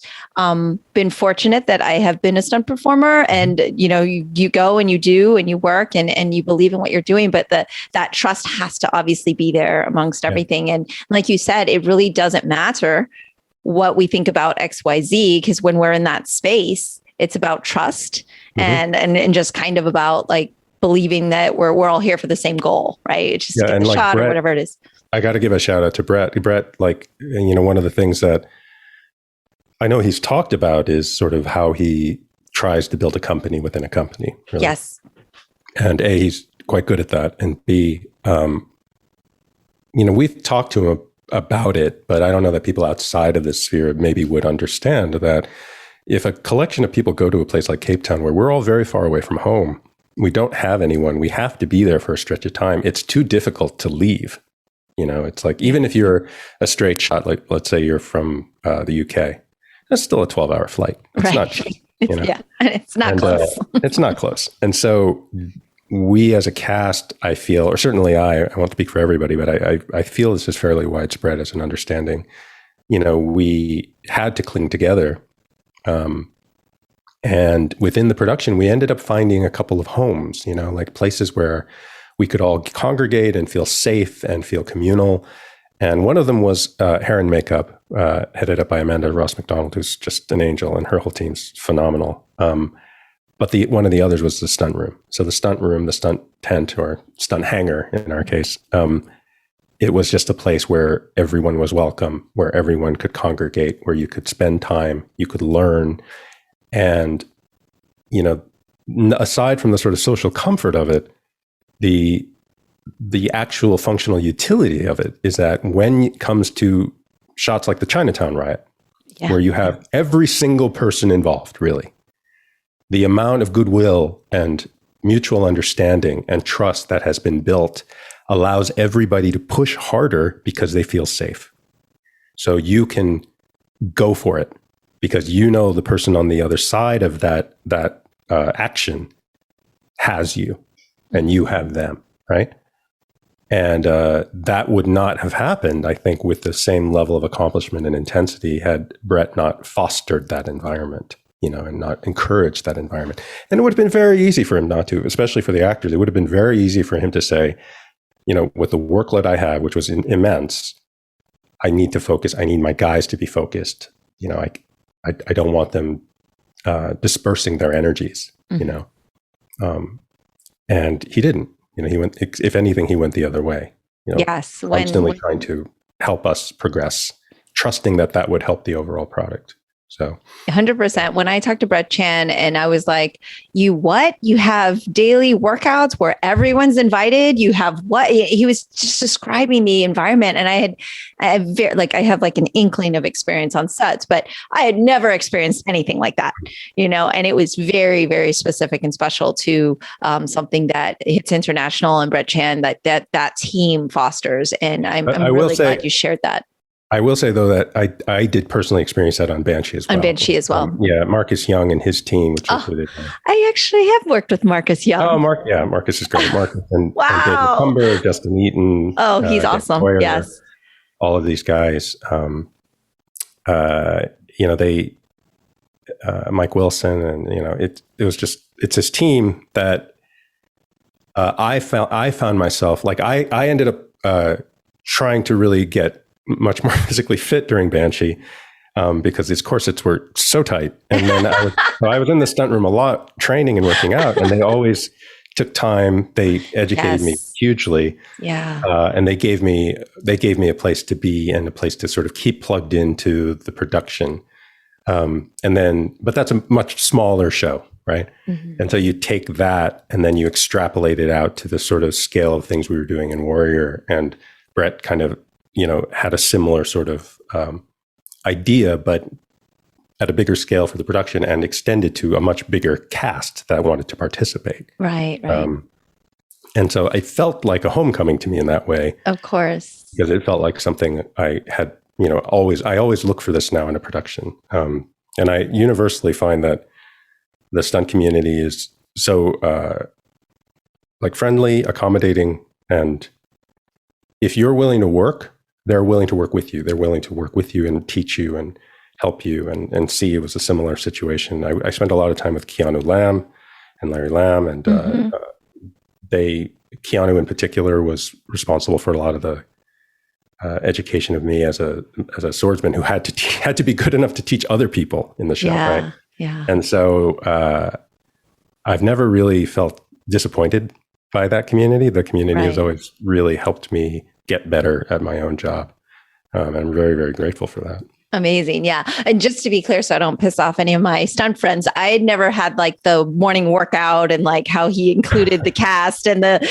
been fortunate that I have been a stunt performer. And you go and you do and you work and you believe in what you're doing, but that trust has to obviously be there amongst everything. And like you said, it really doesn't matter what we think about XYZ, because when we're in that space, it's about trust and just kind of about like believing that we're all here for the same goal, right? It's just get the shot Brett, or whatever it is. I got to give a shout out to Brett. Brett, like, one of the things that I know he's talked about is sort of how he tries to build a company within a company. Really. Yes. And A, he's quite good at that. And B, we've talked to him about it, but I don't know that people outside of this sphere maybe would understand that if a collection of people go to a place like Cape Town, where we're all very far away from home, we don't have anyone, we have to be there for a stretch of time. It's too difficult to leave. It's like, even if you're a straight shot, like let's say you're from the UK, that's still a 12-hour flight. It's not cheap. Yeah, it's not close. It's not close. And so we as a cast, I feel, or certainly I won't speak for everybody, but I feel this is fairly widespread as an understanding. We had to cling together. And within the production, we ended up finding a couple of homes, like places where we could all congregate and feel safe and feel communal. And one of them was Hair and Makeup, headed up by Amanda Ross McDonald, who's just an angel, and her whole team's phenomenal. But one of the others was the stunt room. So the stunt room, the stunt tent, or stunt hangar in our case, it was just a place where everyone was welcome, where everyone could congregate, where you could spend time, you could learn. And, aside from the sort of social comfort of it, the actual functional utility of it is that when it comes to shots like the Chinatown riot, where you have every single person involved, really, the amount of goodwill and mutual understanding and trust that has been built allows everybody to push harder because they feel safe. So you can go for it because the person on the other side of that action has you and you have them, right? And that would not have happened, I think, with the same level of accomplishment and intensity had Brett not fostered that environment. and not encourage that environment. And it would have been very easy for him not to, especially for the actors. It would have been very easy for him to say, with the workload I had, which was immense, I need to focus. I need my guys to be focused. I don't want them dispersing their energies, and he didn't. He went, if anything, he went the other way. Yes. Constantly trying to help us progress, trusting that would help the overall product. So 100%. When I talked to Brett Chan and I was like, you have daily workouts where everyone's invited. You have what? He was just describing the environment. And I have like an inkling of experience on sets, but I had never experienced anything like that, and it was very, very specific and special to something that hits international and Brett Chan that team fosters. And I'm really glad you shared that. I will say, though, that I did personally experience that on Banshee as well. On Banshee as well. Yeah, Marcus Young and his team, which included... I actually have worked with Marcus Young. Oh, Marcus is great. Marcus and wow. David Cumber, Justin Eaton. Oh, he's awesome. Boyer, yes. All of these guys. They... Mike Wilson, and, it was just... It's his team that I found myself... Like, I ended up trying to really get much more physically fit during Banshee because these corsets were so tight. And then I was in the stunt room a lot, training and working out, and they always took time. They educated me hugely. Yeah. And they gave me a place to be and a place to sort of keep plugged into the production. But that's a much smaller show, right? Mm-hmm. And so you take that and then you extrapolate it out to the sort of scale of things we were doing in Warrior. And Brett kind of had a similar sort of idea, but at a bigger scale for the production and extended to a much bigger cast that wanted to participate. Right. And so it felt like a homecoming to me in that way. Of course. Because it felt like something I had, I always look for this now in a production. And I universally find that the stunt community is so friendly, accommodating, and if you're willing to work, they're willing to work with you. They're willing to work with you and teach you and help you and see. It was a similar situation. I spent a lot of time with Keanu Lam and Larry Lam, and Keanu in particular was responsible for a lot of the education of me as a swordsman who had to be good enough to teach other people in the show, right? Yeah. And so I've never really felt disappointed by that community. The community has always really helped me get better at my own job. I'm very, very grateful for that. Amazing. Yeah. And just to be clear, so I don't piss off any of my stunt friends, I had never had like the morning workout and like how he included the cast and that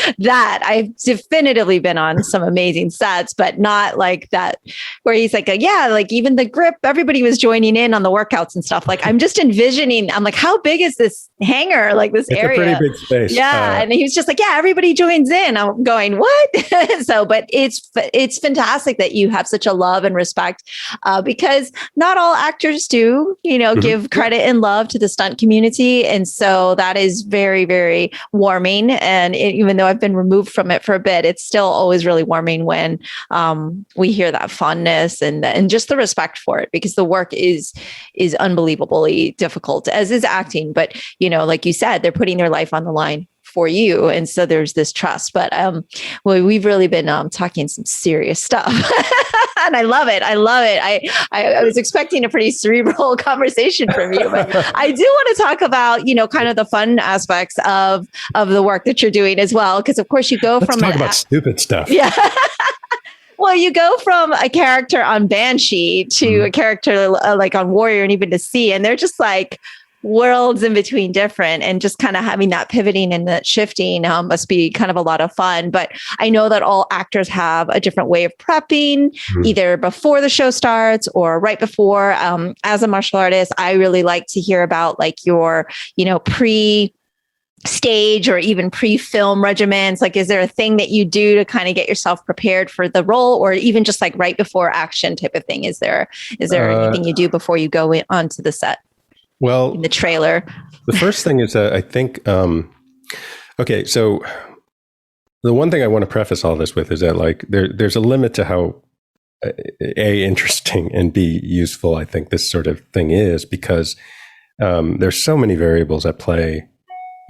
I've definitively been on some amazing sets, but not like that where he's like, like even the grip, everybody was joining in on the workouts and stuff. Like I'm just envisioning, I'm like, how big is this hangar? Like this area? It's a pretty big space. Yeah. And he was just like, everybody joins in. I'm going, what? So, but it's fantastic that you have such a love and respect because not all actors do, give credit and love to the stunt community. And so that is very, very warming. And even though I've been removed from it for a bit, it's still always really warming when we hear that fondness and just the respect for it, because the work is unbelievably difficult, as is acting. But, like you said, they're putting their life on the line for you. And so there's this trust, but we've really been talking some serious stuff and I love it. I was expecting a pretty cerebral conversation from you, but I do want to talk about, kind of the fun aspects of the work that you're doing as well. Cause of course you go Let's talk about stupid stuff. Yeah. Well, you go from a character on Banshee to a character like on Warrior and even to Sea, and they're just like worlds in between different, and just kind of having that pivoting and that shifting must be kind of a lot of fun. But I know that all actors have a different way of prepping, either before the show starts or right before. As a martial artist, I really like to hear about like your, pre-stage or even pre-film regimens. Like, is there a thing that you do to kind of get yourself prepared for the role, or even just like right before action type of thing? Is there anything you do before you go onto the set? Well, in the trailer. The first thing is I think, okay, so the one thing I want to preface all this with is that like there's a limit to how A, interesting, and B, useful I think this sort of thing is, because There's so many variables at play,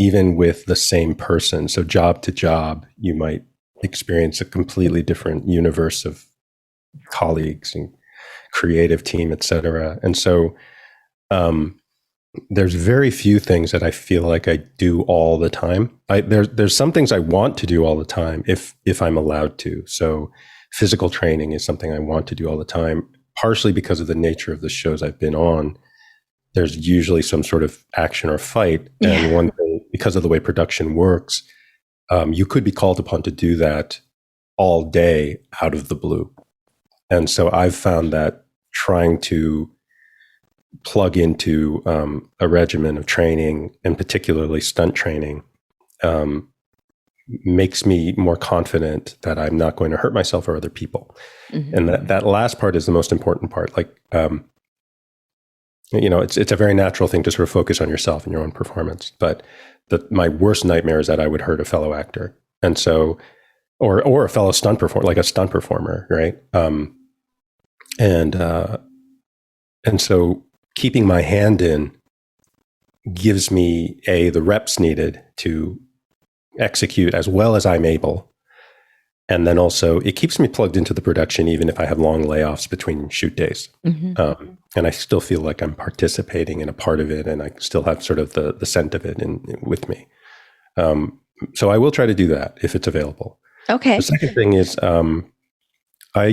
even with the same person. So job to job, you might experience a completely different universe of colleagues and creative team, et cetera. And so there's very few things that I feel like I do all the time. There's some things I want to do all the time if I'm allowed to. So physical training is something I want to do all the time, partially because of the nature of the shows I've been on. There's usually some sort of action or fight. And one thing, because of the way production works, you could be called upon to do that all day out of the blue. And so I've found that trying to plug into a regimen of training, and particularly stunt training, makes me more confident that I'm not going to hurt myself or other people. And that last part is the most important part. Like, it's a very natural thing to sort of focus on yourself and your own performance. But my worst nightmare is that I would hurt a fellow actor. And so, or a fellow stunt performer, like a stunt performer, right? And so keeping my hand in gives me the reps needed to execute as well as I'm able. And then also it keeps me plugged into the production, even if I have long layoffs between shoot days. And I still feel like I'm participating in a part of it, and I still have sort of the scent of it with me. So I will try to do that if it's available. Okay. The second thing is I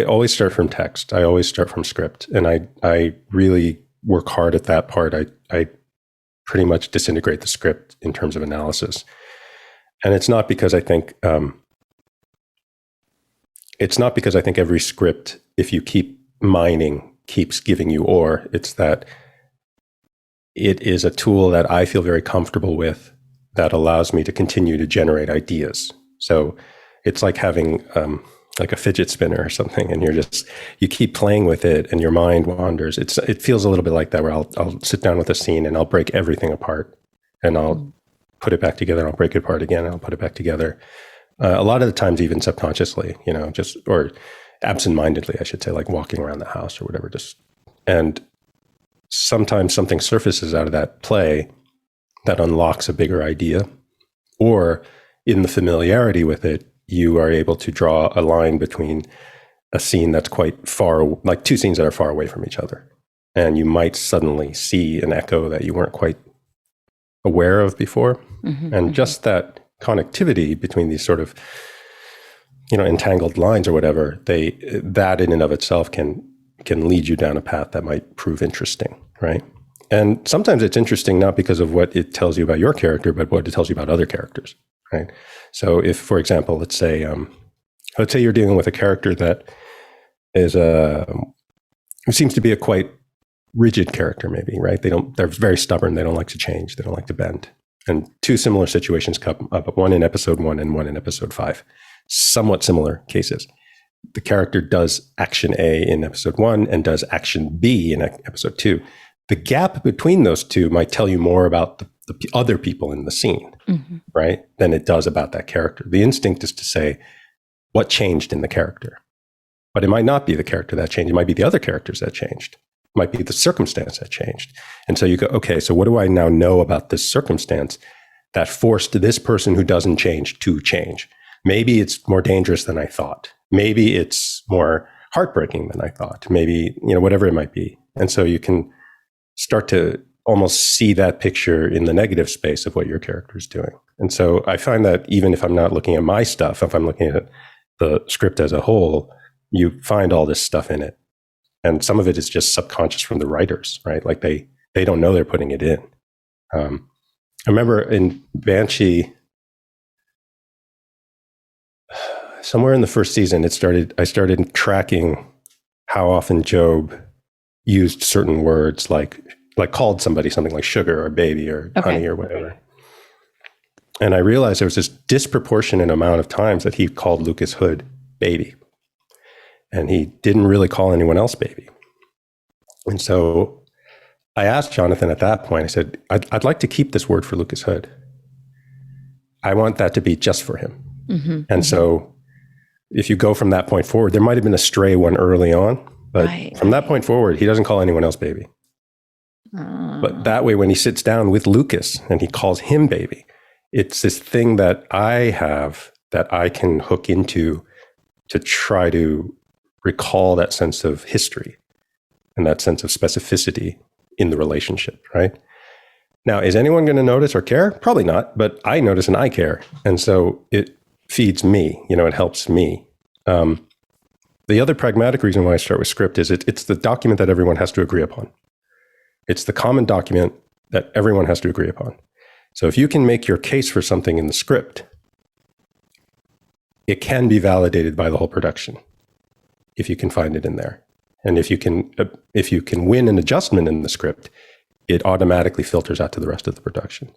always start from text. I always start from script, and I really work hard at that part. I pretty much disintegrate the script in terms of analysis. And it's not because I think every script, if you keep mining, keeps giving you ore. It's that it is a tool that I feel very comfortable with that allows me to continue to generate ideas. So it's like having like a fidget spinner or something, and you keep playing with it and your mind wanders. It feels a little bit like that, where I'll sit down with a scene and I'll break everything apart, and I'll put it back together. I'll break it apart again, and I'll put it back together. A lot of the times, even subconsciously, or absentmindedly, I should say, like walking around the house or whatever. And sometimes something surfaces out of that play that unlocks a bigger idea, or in the familiarity with it, you are able to draw a line between a scene that's quite far, like two scenes that are far away from each other. And you might suddenly see an echo that you weren't quite aware of before. And just that connectivity between these sort of, entangled lines or whatever, that in and of itself can lead you down a path that might prove interesting, right? And sometimes it's interesting not because of what it tells you about your character, but what it tells you about other characters, right? So if, for example, let's say you're dealing with a character that is who seems to be a quite rigid character, maybe, right? They're very stubborn. They don't like to change. They don't like to bend. And two similar situations come up, one in episode 1 and one in episode 5. Somewhat similar cases. The character does action A in episode 1 and does action B in episode 2. The gap between those two might tell you more about the other people in the scene, right, than it does about that character. The instinct is to say, what changed in the character? But it might not be the character that changed. It might be the other characters that changed. It might be the circumstance that changed. And so you go, okay, so what do I now know about this circumstance that forced this person who doesn't change to change? Maybe it's more dangerous than I thought. Maybe it's more heartbreaking than I thought. Maybe, whatever it might be. And so you can start to almost see that picture in the negative space of what your character is doing. And so I find that even if I'm not looking at my stuff, if I'm looking at the script as a whole, you find all this stuff in it. And some of it is just subconscious from the writers, right? Like they don't know they're putting it in. I remember in Banshee, somewhere in the first season, I started tracking how often Job used certain words, like called somebody something like sugar or baby or honey or whatever. And I realized there was this disproportionate amount of times that he called Lucas Hood baby. And he didn't really call anyone else baby. And so I asked Jonathan at that point, I said, I'd like to keep this word for Lucas Hood. I want that to be just for him. And so if you go from that point forward, there might have been a stray one early on, but from that point forward, he doesn't call anyone else baby. But that way, when he sits down with Lucas and he calls him baby, it's this thing that I have that I can hook into to try to recall that sense of history and that sense of specificity in the relationship, right? Now, is anyone going to notice or care? Probably not, but I notice and I care. And so it feeds me, it helps me. The other pragmatic reason why I start with script is it's the document that everyone has to agree upon. It's the common document that everyone has to agree upon. So if you can make your case for something in the script, it can be validated by the whole production if you can find it in there. And if you can win an adjustment in the script, it automatically filters out to the rest of the production.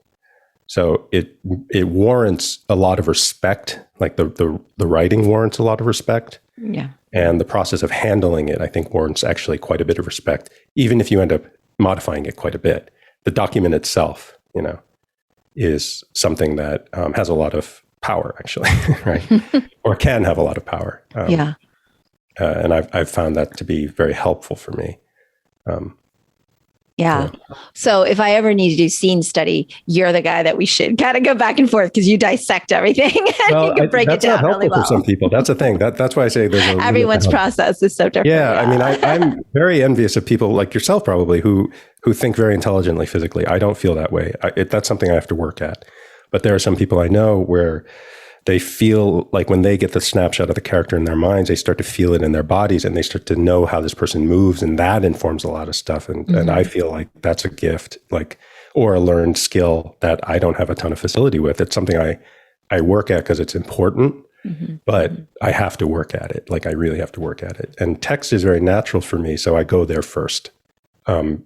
So it warrants a lot of respect, like the writing warrants a lot of respect. Yeah. And the process of handling it, I think, warrants actually quite a bit of respect, even if you end up modifying it quite a bit. The document itself, is something that has a lot of power, actually, right? Or can have a lot of power. And I've found that to be very helpful for me. Yeah. So if I ever need to do scene study, you're the guy that we should kind of go back and forth because you dissect everything and you can break it down really well. For some people. That's the thing. That's why I say there's everyone's process is so different. Yeah. I mean, I'm very envious of people like yourself, probably, who think very intelligently physically. I don't feel that way. That's something I have to work at. But there are some people I know where they feel like when they get the snapshot of the character in their minds, they start to feel it in their bodies and they start to know how this person moves. And that informs a lot of stuff. And I feel like that's a gift, or a learned skill that I don't have a ton of facility with. It's something I work at because it's important, but I have to work at it. I really have to work at it. And text is very natural for me. So I go there first.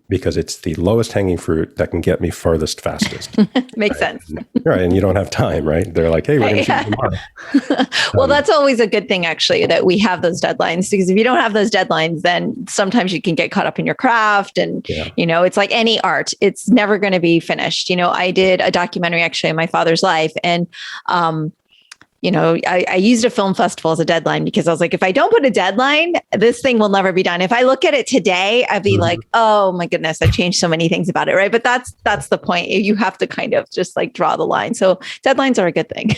Because it's the lowest hanging fruit that can get me farthest fastest. Makes sense. Right. And you don't have time, right? They're like, hey, we're going to shoot tomorrow. Well, that's always a good thing, actually, that we have those deadlines, because if you don't have those deadlines, then sometimes you can get caught up in your craft. And, it's like any art, it's never going to be finished. I did a documentary actually on my father's life, and I used a film festival as a deadline because I was like, if I don't put a deadline, this thing will never be done. If I look at it today, I'd be like, oh my goodness, I changed so many things about it. Right. But that's the point. You have to kind of just draw the line. So deadlines are a good thing.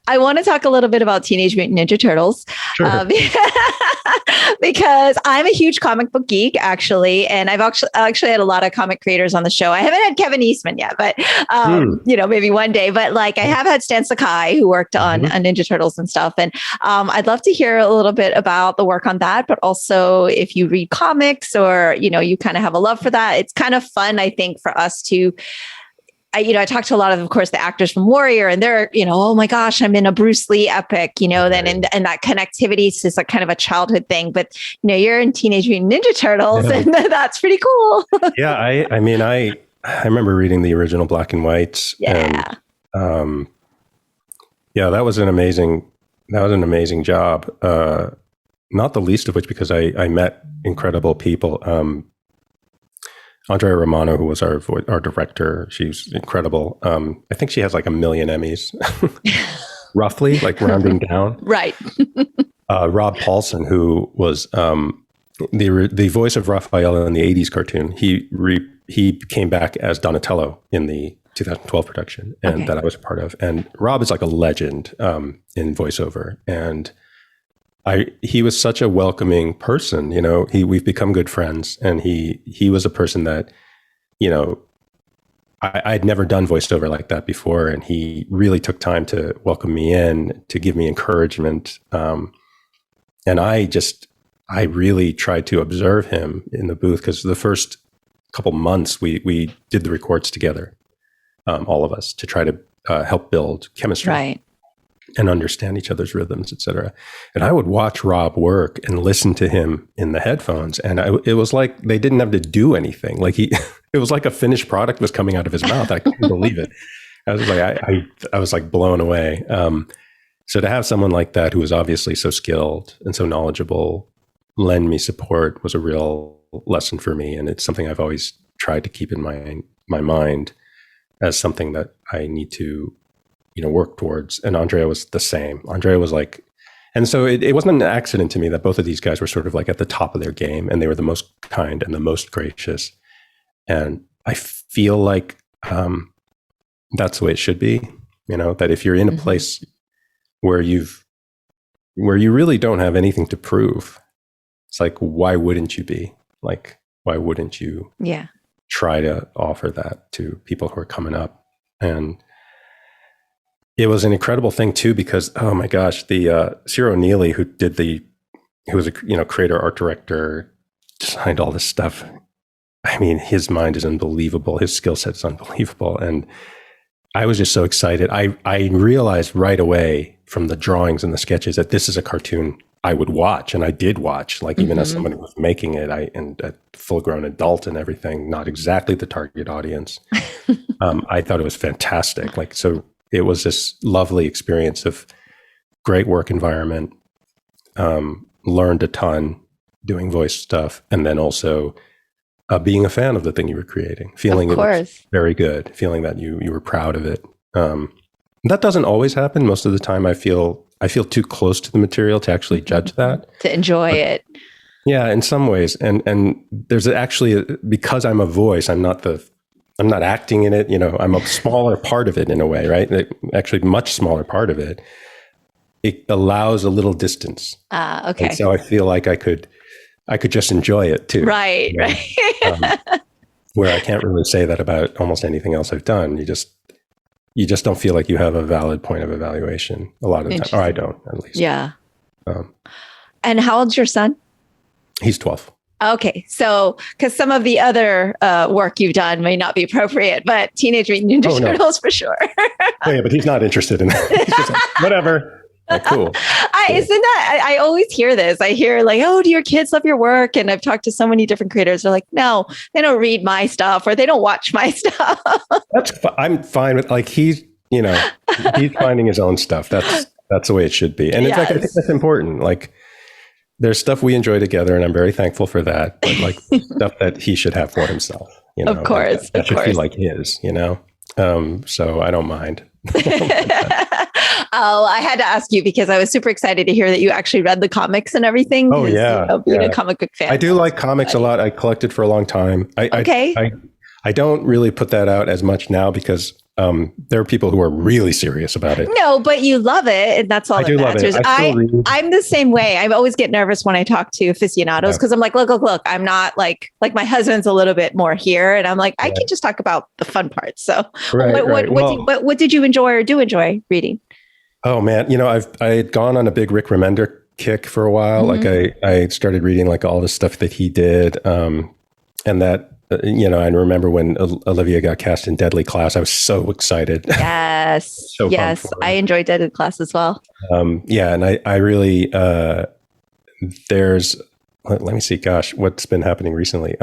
I want to talk a little bit about Teenage Mutant Ninja Turtles. Sure. Because I'm a huge comic book geek, actually. And I've actually had a lot of comic creators on the show. I haven't had Kevin Eastman yet, but, maybe one day. But I have had Stan Sakai, who worked on Ninja Turtles and stuff. And I'd love to hear a little bit about the work on that. But also if you read comics or, you kind of have a love for that, it's kind of fun, I think, for us to... I talked to a lot of course, the actors from Warrior, and they're, oh my gosh, I'm in a Bruce Lee epic, then, and that connectivity is just kind of a childhood thing. But, you're in Teenage Mutant Ninja Turtles, and that's pretty cool. Yeah. I remember reading the original black and whites. Yeah. And, that was an amazing job. Not the least of which because I met incredible people. Andrea Romano, who was our director, she's incredible. I think she has 1 million Emmys, roughly, rounding down. Right. Rob Paulson, who was the voice of Raphael in the '80s cartoon, he came back as Donatello in the 2012 production, and that I was a part of. And Rob is a legend in voiceover, and he was such a welcoming person, we've become good friends, and he was a person that, I'd never done voiceover like that before. And he really took time to welcome me in, to give me encouragement. And I really tried to observe him in the booth, because the first couple months we did the records together, all of us, to try to help build chemistry. Right. And understand each other's rhythms, et cetera. And I would watch Rob work and listen to him in the headphones. And it was like they didn't have to do anything. It was like a finished product was coming out of his mouth. I couldn't believe it. I was I was blown away. So to have someone like that, who was obviously so skilled and so knowledgeable, lend me support was a real lesson for me. And it's something I've always tried to keep in my mind as something that I need to work towards. And Andrea was the same. Andrea was And so it wasn't an accident to me that both of these guys were sort of like at the top of their game, and they were the most kind and the most gracious. And I feel like that's the way it should be, that if you're in a place where you really don't have anything to prove, it's like, why wouldn't you be? Like, why wouldn't you try to offer that to people who are coming up? And it was an incredible thing too, because, oh my gosh, the Ciro Neely, who was a creator, art director, designed all this stuff. I mean, his mind is unbelievable. His skill set is unbelievable. And I was just so excited. I realized right away from the drawings and the sketches that this is a cartoon I would watch. And I did watch, like even as somebody who was making it, and a full-grown adult and everything, not exactly the target audience. I thought it was fantastic. Like, so it was this lovely experience of great work environment, learned a ton doing voice stuff, and then also being a fan of the thing you were creating, feeling it was very good, feeling that you were proud of it. That doesn't always happen. Most of the time I feel too close to the material to actually judge that. To enjoy it. Yeah, in some ways. And there's actually, because I'm a voice, I'm not acting in it, I'm a smaller part of it in a way, right? Actually, much smaller part of it. It allows a little distance. Okay. And so I feel like I could just enjoy it too. Right, right. Where I can't really say that about almost anything else I've done. You just don't feel like you have a valid point of evaluation a lot of the time. Or I don't, at least. Yeah. And how old's your son? He's 12. Okay. So, because some of the other work you've done may not be appropriate, but Teenage Mutant Ninja Turtles for sure. Yeah, but he's not interested in that. He's just like, whatever. Like, cool. I always hear this. I hear like, oh, do your kids love your work? And I've talked to so many different creators. They're like, no, they don't read my stuff or they don't watch my stuff. I'm fine with, like, he's finding his own stuff. That's the way it should be. And in fact, I think that's important. Like, there's stuff we enjoy together, and I'm very thankful for that. But like stuff that he should have for himself, Of course, that should feel like his, So I don't mind. Oh, I had to ask you because I was super excited to hear that you actually read the comics and everything. Oh yeah, being a comic book fan. I do like comics a lot. I collected for a long time. I don't really put that out as much now because there are people who are really serious about it. No, but you love it, and that's all that matters. I'm the same way. I always get nervous when I talk to aficionados because I'm like, look, I'm not like my husband's a little bit more here, and I'm like, I can just talk about the fun parts. So, what did you enjoy or do enjoy reading? Oh man, I had gone on a big Rick Remender kick for a while. Like I started reading like all the stuff that he did, and that. I remember when Olivia got cast in Deadly Class, I was so excited. Yes. Yes. I enjoyed Deadly Class as well. And I really, let me see, gosh, what's been happening recently?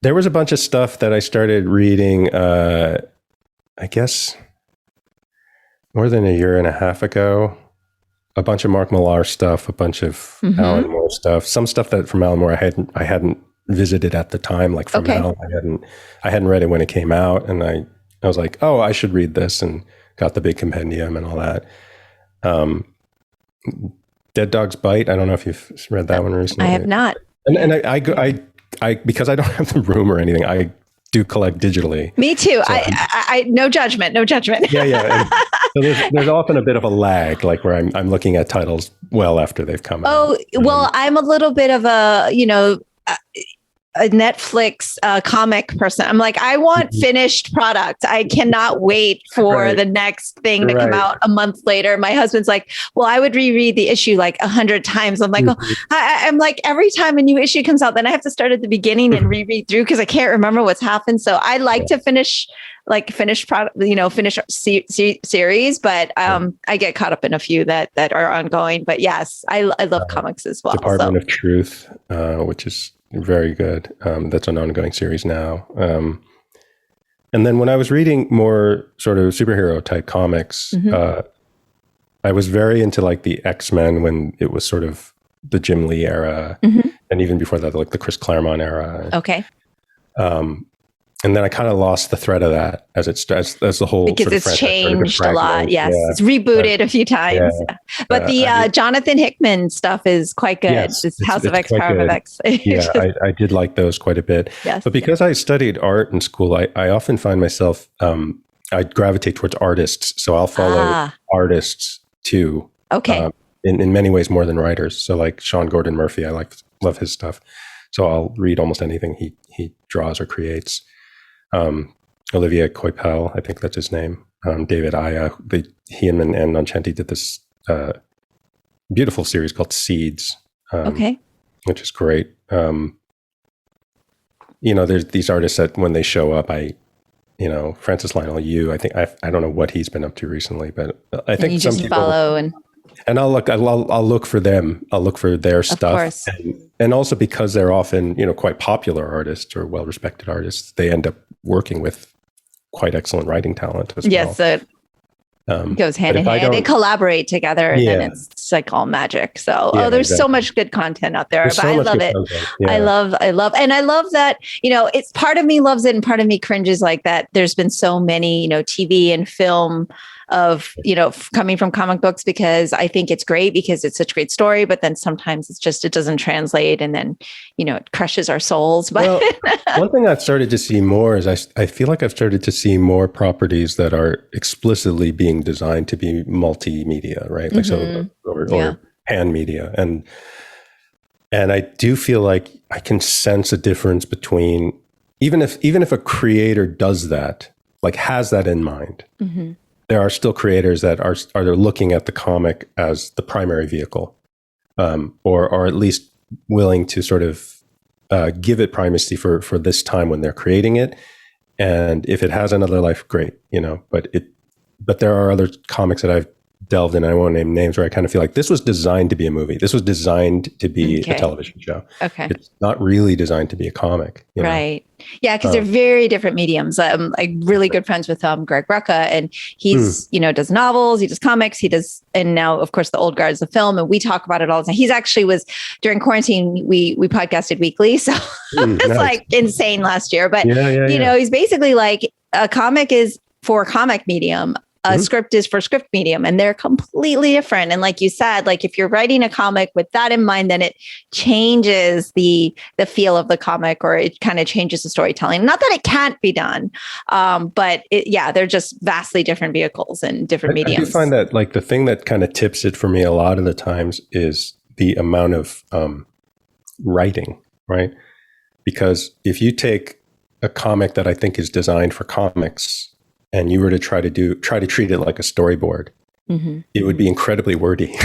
There was a bunch of stuff that I started reading, I guess more than a year and a half ago. A bunch of Mark Millar stuff, a bunch of Alan Moore stuff, some stuff that from Alan Moore I hadn't visited at the time, like from Al. I hadn't read it when it came out, and I was like, oh, I should read this, and got the big compendium and all that. Dead Dog's Bite. I don't know if you've read that one recently. I have not. And I because I don't have the room or anything, I do collect digitally. Me too. So I no judgment. Yeah. So there's often a bit of a lag, like where I'm looking at titles well after they've come out. Oh, well, I'm a little bit of a Netflix comic person. I'm like, I want finished product. I cannot wait for the next thing to come out a month later. My husband's like, well, I would reread the issue like 100 times. I'm like, I'm like, every time a new issue comes out, then I have to start at the beginning and reread through because I can't remember what's happened. So I like to finish product, finish series, but I get caught up in a few that are ongoing. But yes, I love comics as well. Department of Truth, which is very good. That's an ongoing series now. And then when I was reading more sort of superhero type comics, I was very into like the X-Men when it was sort of the Jim Lee era, and even before that, like the Chris Claremont era. Okay. and then I kind of lost the thread of that as the whole because sort of it's changed a lot. Yes, Yeah. it's rebooted a few times. Yeah. But the Jonathan Hickman stuff is quite good. Yes, it's House of X, Power good. of X. Yeah, I did like those quite a bit. Yes, but because I studied art in school, I often find myself I gravitate towards artists, so I'll follow artists too. Okay. In many ways more than writers. So like Sean Gordon Murphy, I love his stuff. So I'll read almost anything he draws or creates. Olivier Coipel, I think that's his name. David Aya, he and Nonchenti did this beautiful series called Seeds. Which is great. There's these artists that when they show up, Francis Lionel Yu, I think I don't know what he's been up to recently, but I think you some just people follow and I'll look for them. I'll look for their stuff. And also because they're often, quite popular artists or well-respected artists, they end up working with quite excellent writing talent as well. Yes, so it goes hand in hand. They collaborate together and then it's like all magic. So there's so much good content out there. But I love it. Yeah. I love that, it's part of me loves it and part of me cringes like that. There's been so many, TV and film of, coming from comic books, because I think it's great because it's such a great story, but then sometimes it doesn't translate and then, it crushes our souls. But one thing I've started to see more is I feel like I've started to see more properties that are explicitly being designed to be multimedia, right? Like or pan media. And I do feel like I can sense a difference between, even if a creator does that, like has that in mind, there are still creators that are looking at the comic as the primary vehicle, or at least willing to sort of give it primacy for this time when they're creating it. And if it has another life, great, but there are other comics that I've delved in, I won't name names, where I kind of feel like this was designed to be a movie. This was designed to be a television show. Okay. It's not really designed to be a comic. Right. Yeah, because they're very different mediums. I'm really good friends with Greg Rucka, and he's, does novels, he does comics, and now, of course, the old guard is the film, and we talk about it all the time. He's actually during quarantine, we podcasted weekly, so it's like insane last year. But, he's basically like, a comic is for comic medium. A script is for script medium, and they're completely different. And like you said, like if you're writing a comic with that in mind, then it changes the feel of the comic, or it kind of changes the storytelling. Not that it can't be done, but they're just vastly different vehicles and different mediums. I do find that like the thing that kind of tips it for me a lot of the times is the amount of writing, right? Because if you take a comic that I think is designed for comics, and you were to try to treat it like a storyboard, it would be incredibly wordy.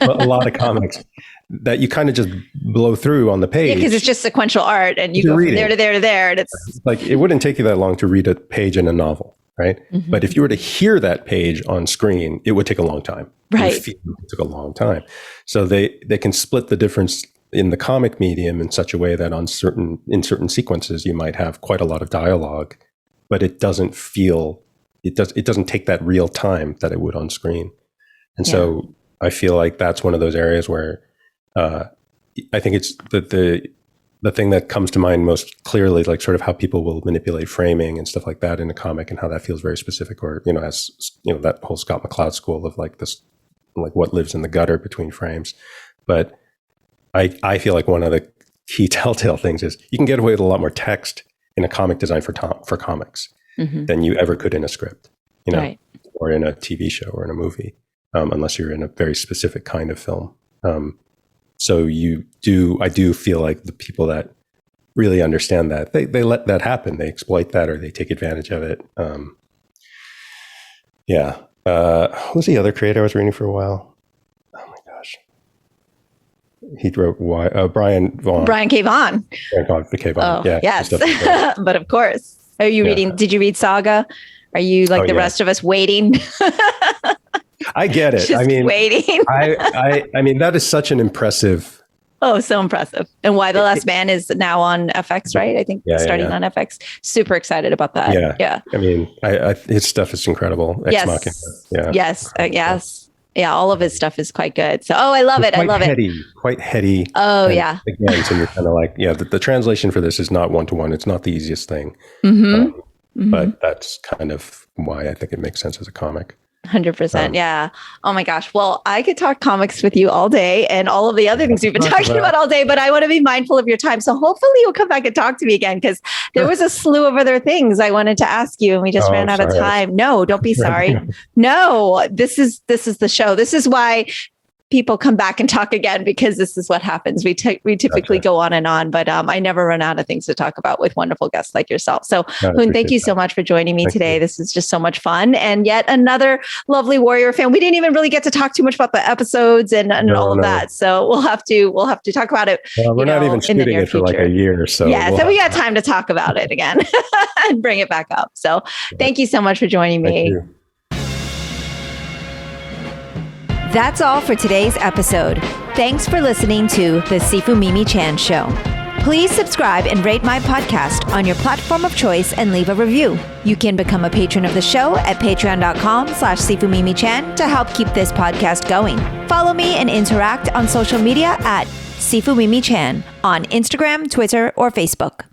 A lot of comics that you kind of just blow through on the page. Yeah, because it's just sequential art, and you go from there to there to there, and it's like it wouldn't take you that long to read a page in a novel, right? But if you were to hear that page on screen, it would take a long time. Right, it took a long time. So they can split the difference in the comic medium in such a way that in certain sequences you might have quite a lot of dialogue, but it doesn't take that real time that it would on screen. And so I feel like that's one of those areas where I think it's the thing that comes to mind most clearly, like sort of how people will manipulate framing and stuff like that in a comic, and how that feels very specific, or, as that whole Scott McCloud school of like this, like what lives in the gutter between frames. But I feel like one of the key telltale things is you can get away with a lot more text in a comic design for comics than you ever could in a script, or in a TV show or in a movie, unless you're in a very specific kind of film. So I do feel like the people that really understand that, they let that happen. They exploit that, or they take advantage of it. Who's the other creator I was reading for a while? Oh my gosh. He wrote Brian Vaughan. Brian K. Vaughan. Brian K. Vaughan. Oh, yes. But of course. Are you reading? Did you read Saga? Are you like the rest of us waiting? I get it. Just waiting. I mean, that is such an impressive. Oh, so impressive. And Why the Last Man is now on FX, right? I think starting on FX. Super excited about that. Yeah. I mean, his stuff is incredible. Ex Machina. Yes. Yeah, all of his stuff is quite good. So, I love it. I love it. Quite heady. Oh, and yeah. Again, so you're kind of like, the translation for this is not one-to-one. It's not the easiest thing. But that's kind of why I think it makes sense as a comic. 100%. Yeah. Oh my gosh. Well, I could talk comics with you all day and all of the other things we've been talking about all day, but I want to be mindful of your time. So hopefully you'll come back and talk to me again, because there was a slew of other things I wanted to ask you and we just ran out of time. No, don't be sorry. No, this is the show. This is why people come back and talk again, because this is what happens. We typically go on and on, but I never run out of things to talk about with wonderful guests like yourself. So Hoon, thank you so much for joining me today. This is just so much fun. And yet another lovely Warrior fan. We didn't even really get to talk too much about the episodes and all of that. So we'll have to talk about it. We're not even shooting it for like a year or so. Yeah. So we got time to talk about it again and bring it back up. So thank you so much for joining me. Thank you. That's all for today's episode. Thanks for listening to The Sifu Mimi Chan Show. Please subscribe and rate my podcast on your platform of choice and leave a review. You can become a patron of the show at patreon.com/SifuMimiChan to help keep this podcast going. Follow me and interact on social media at Sifu Mimi Chan on Instagram, Twitter, or Facebook.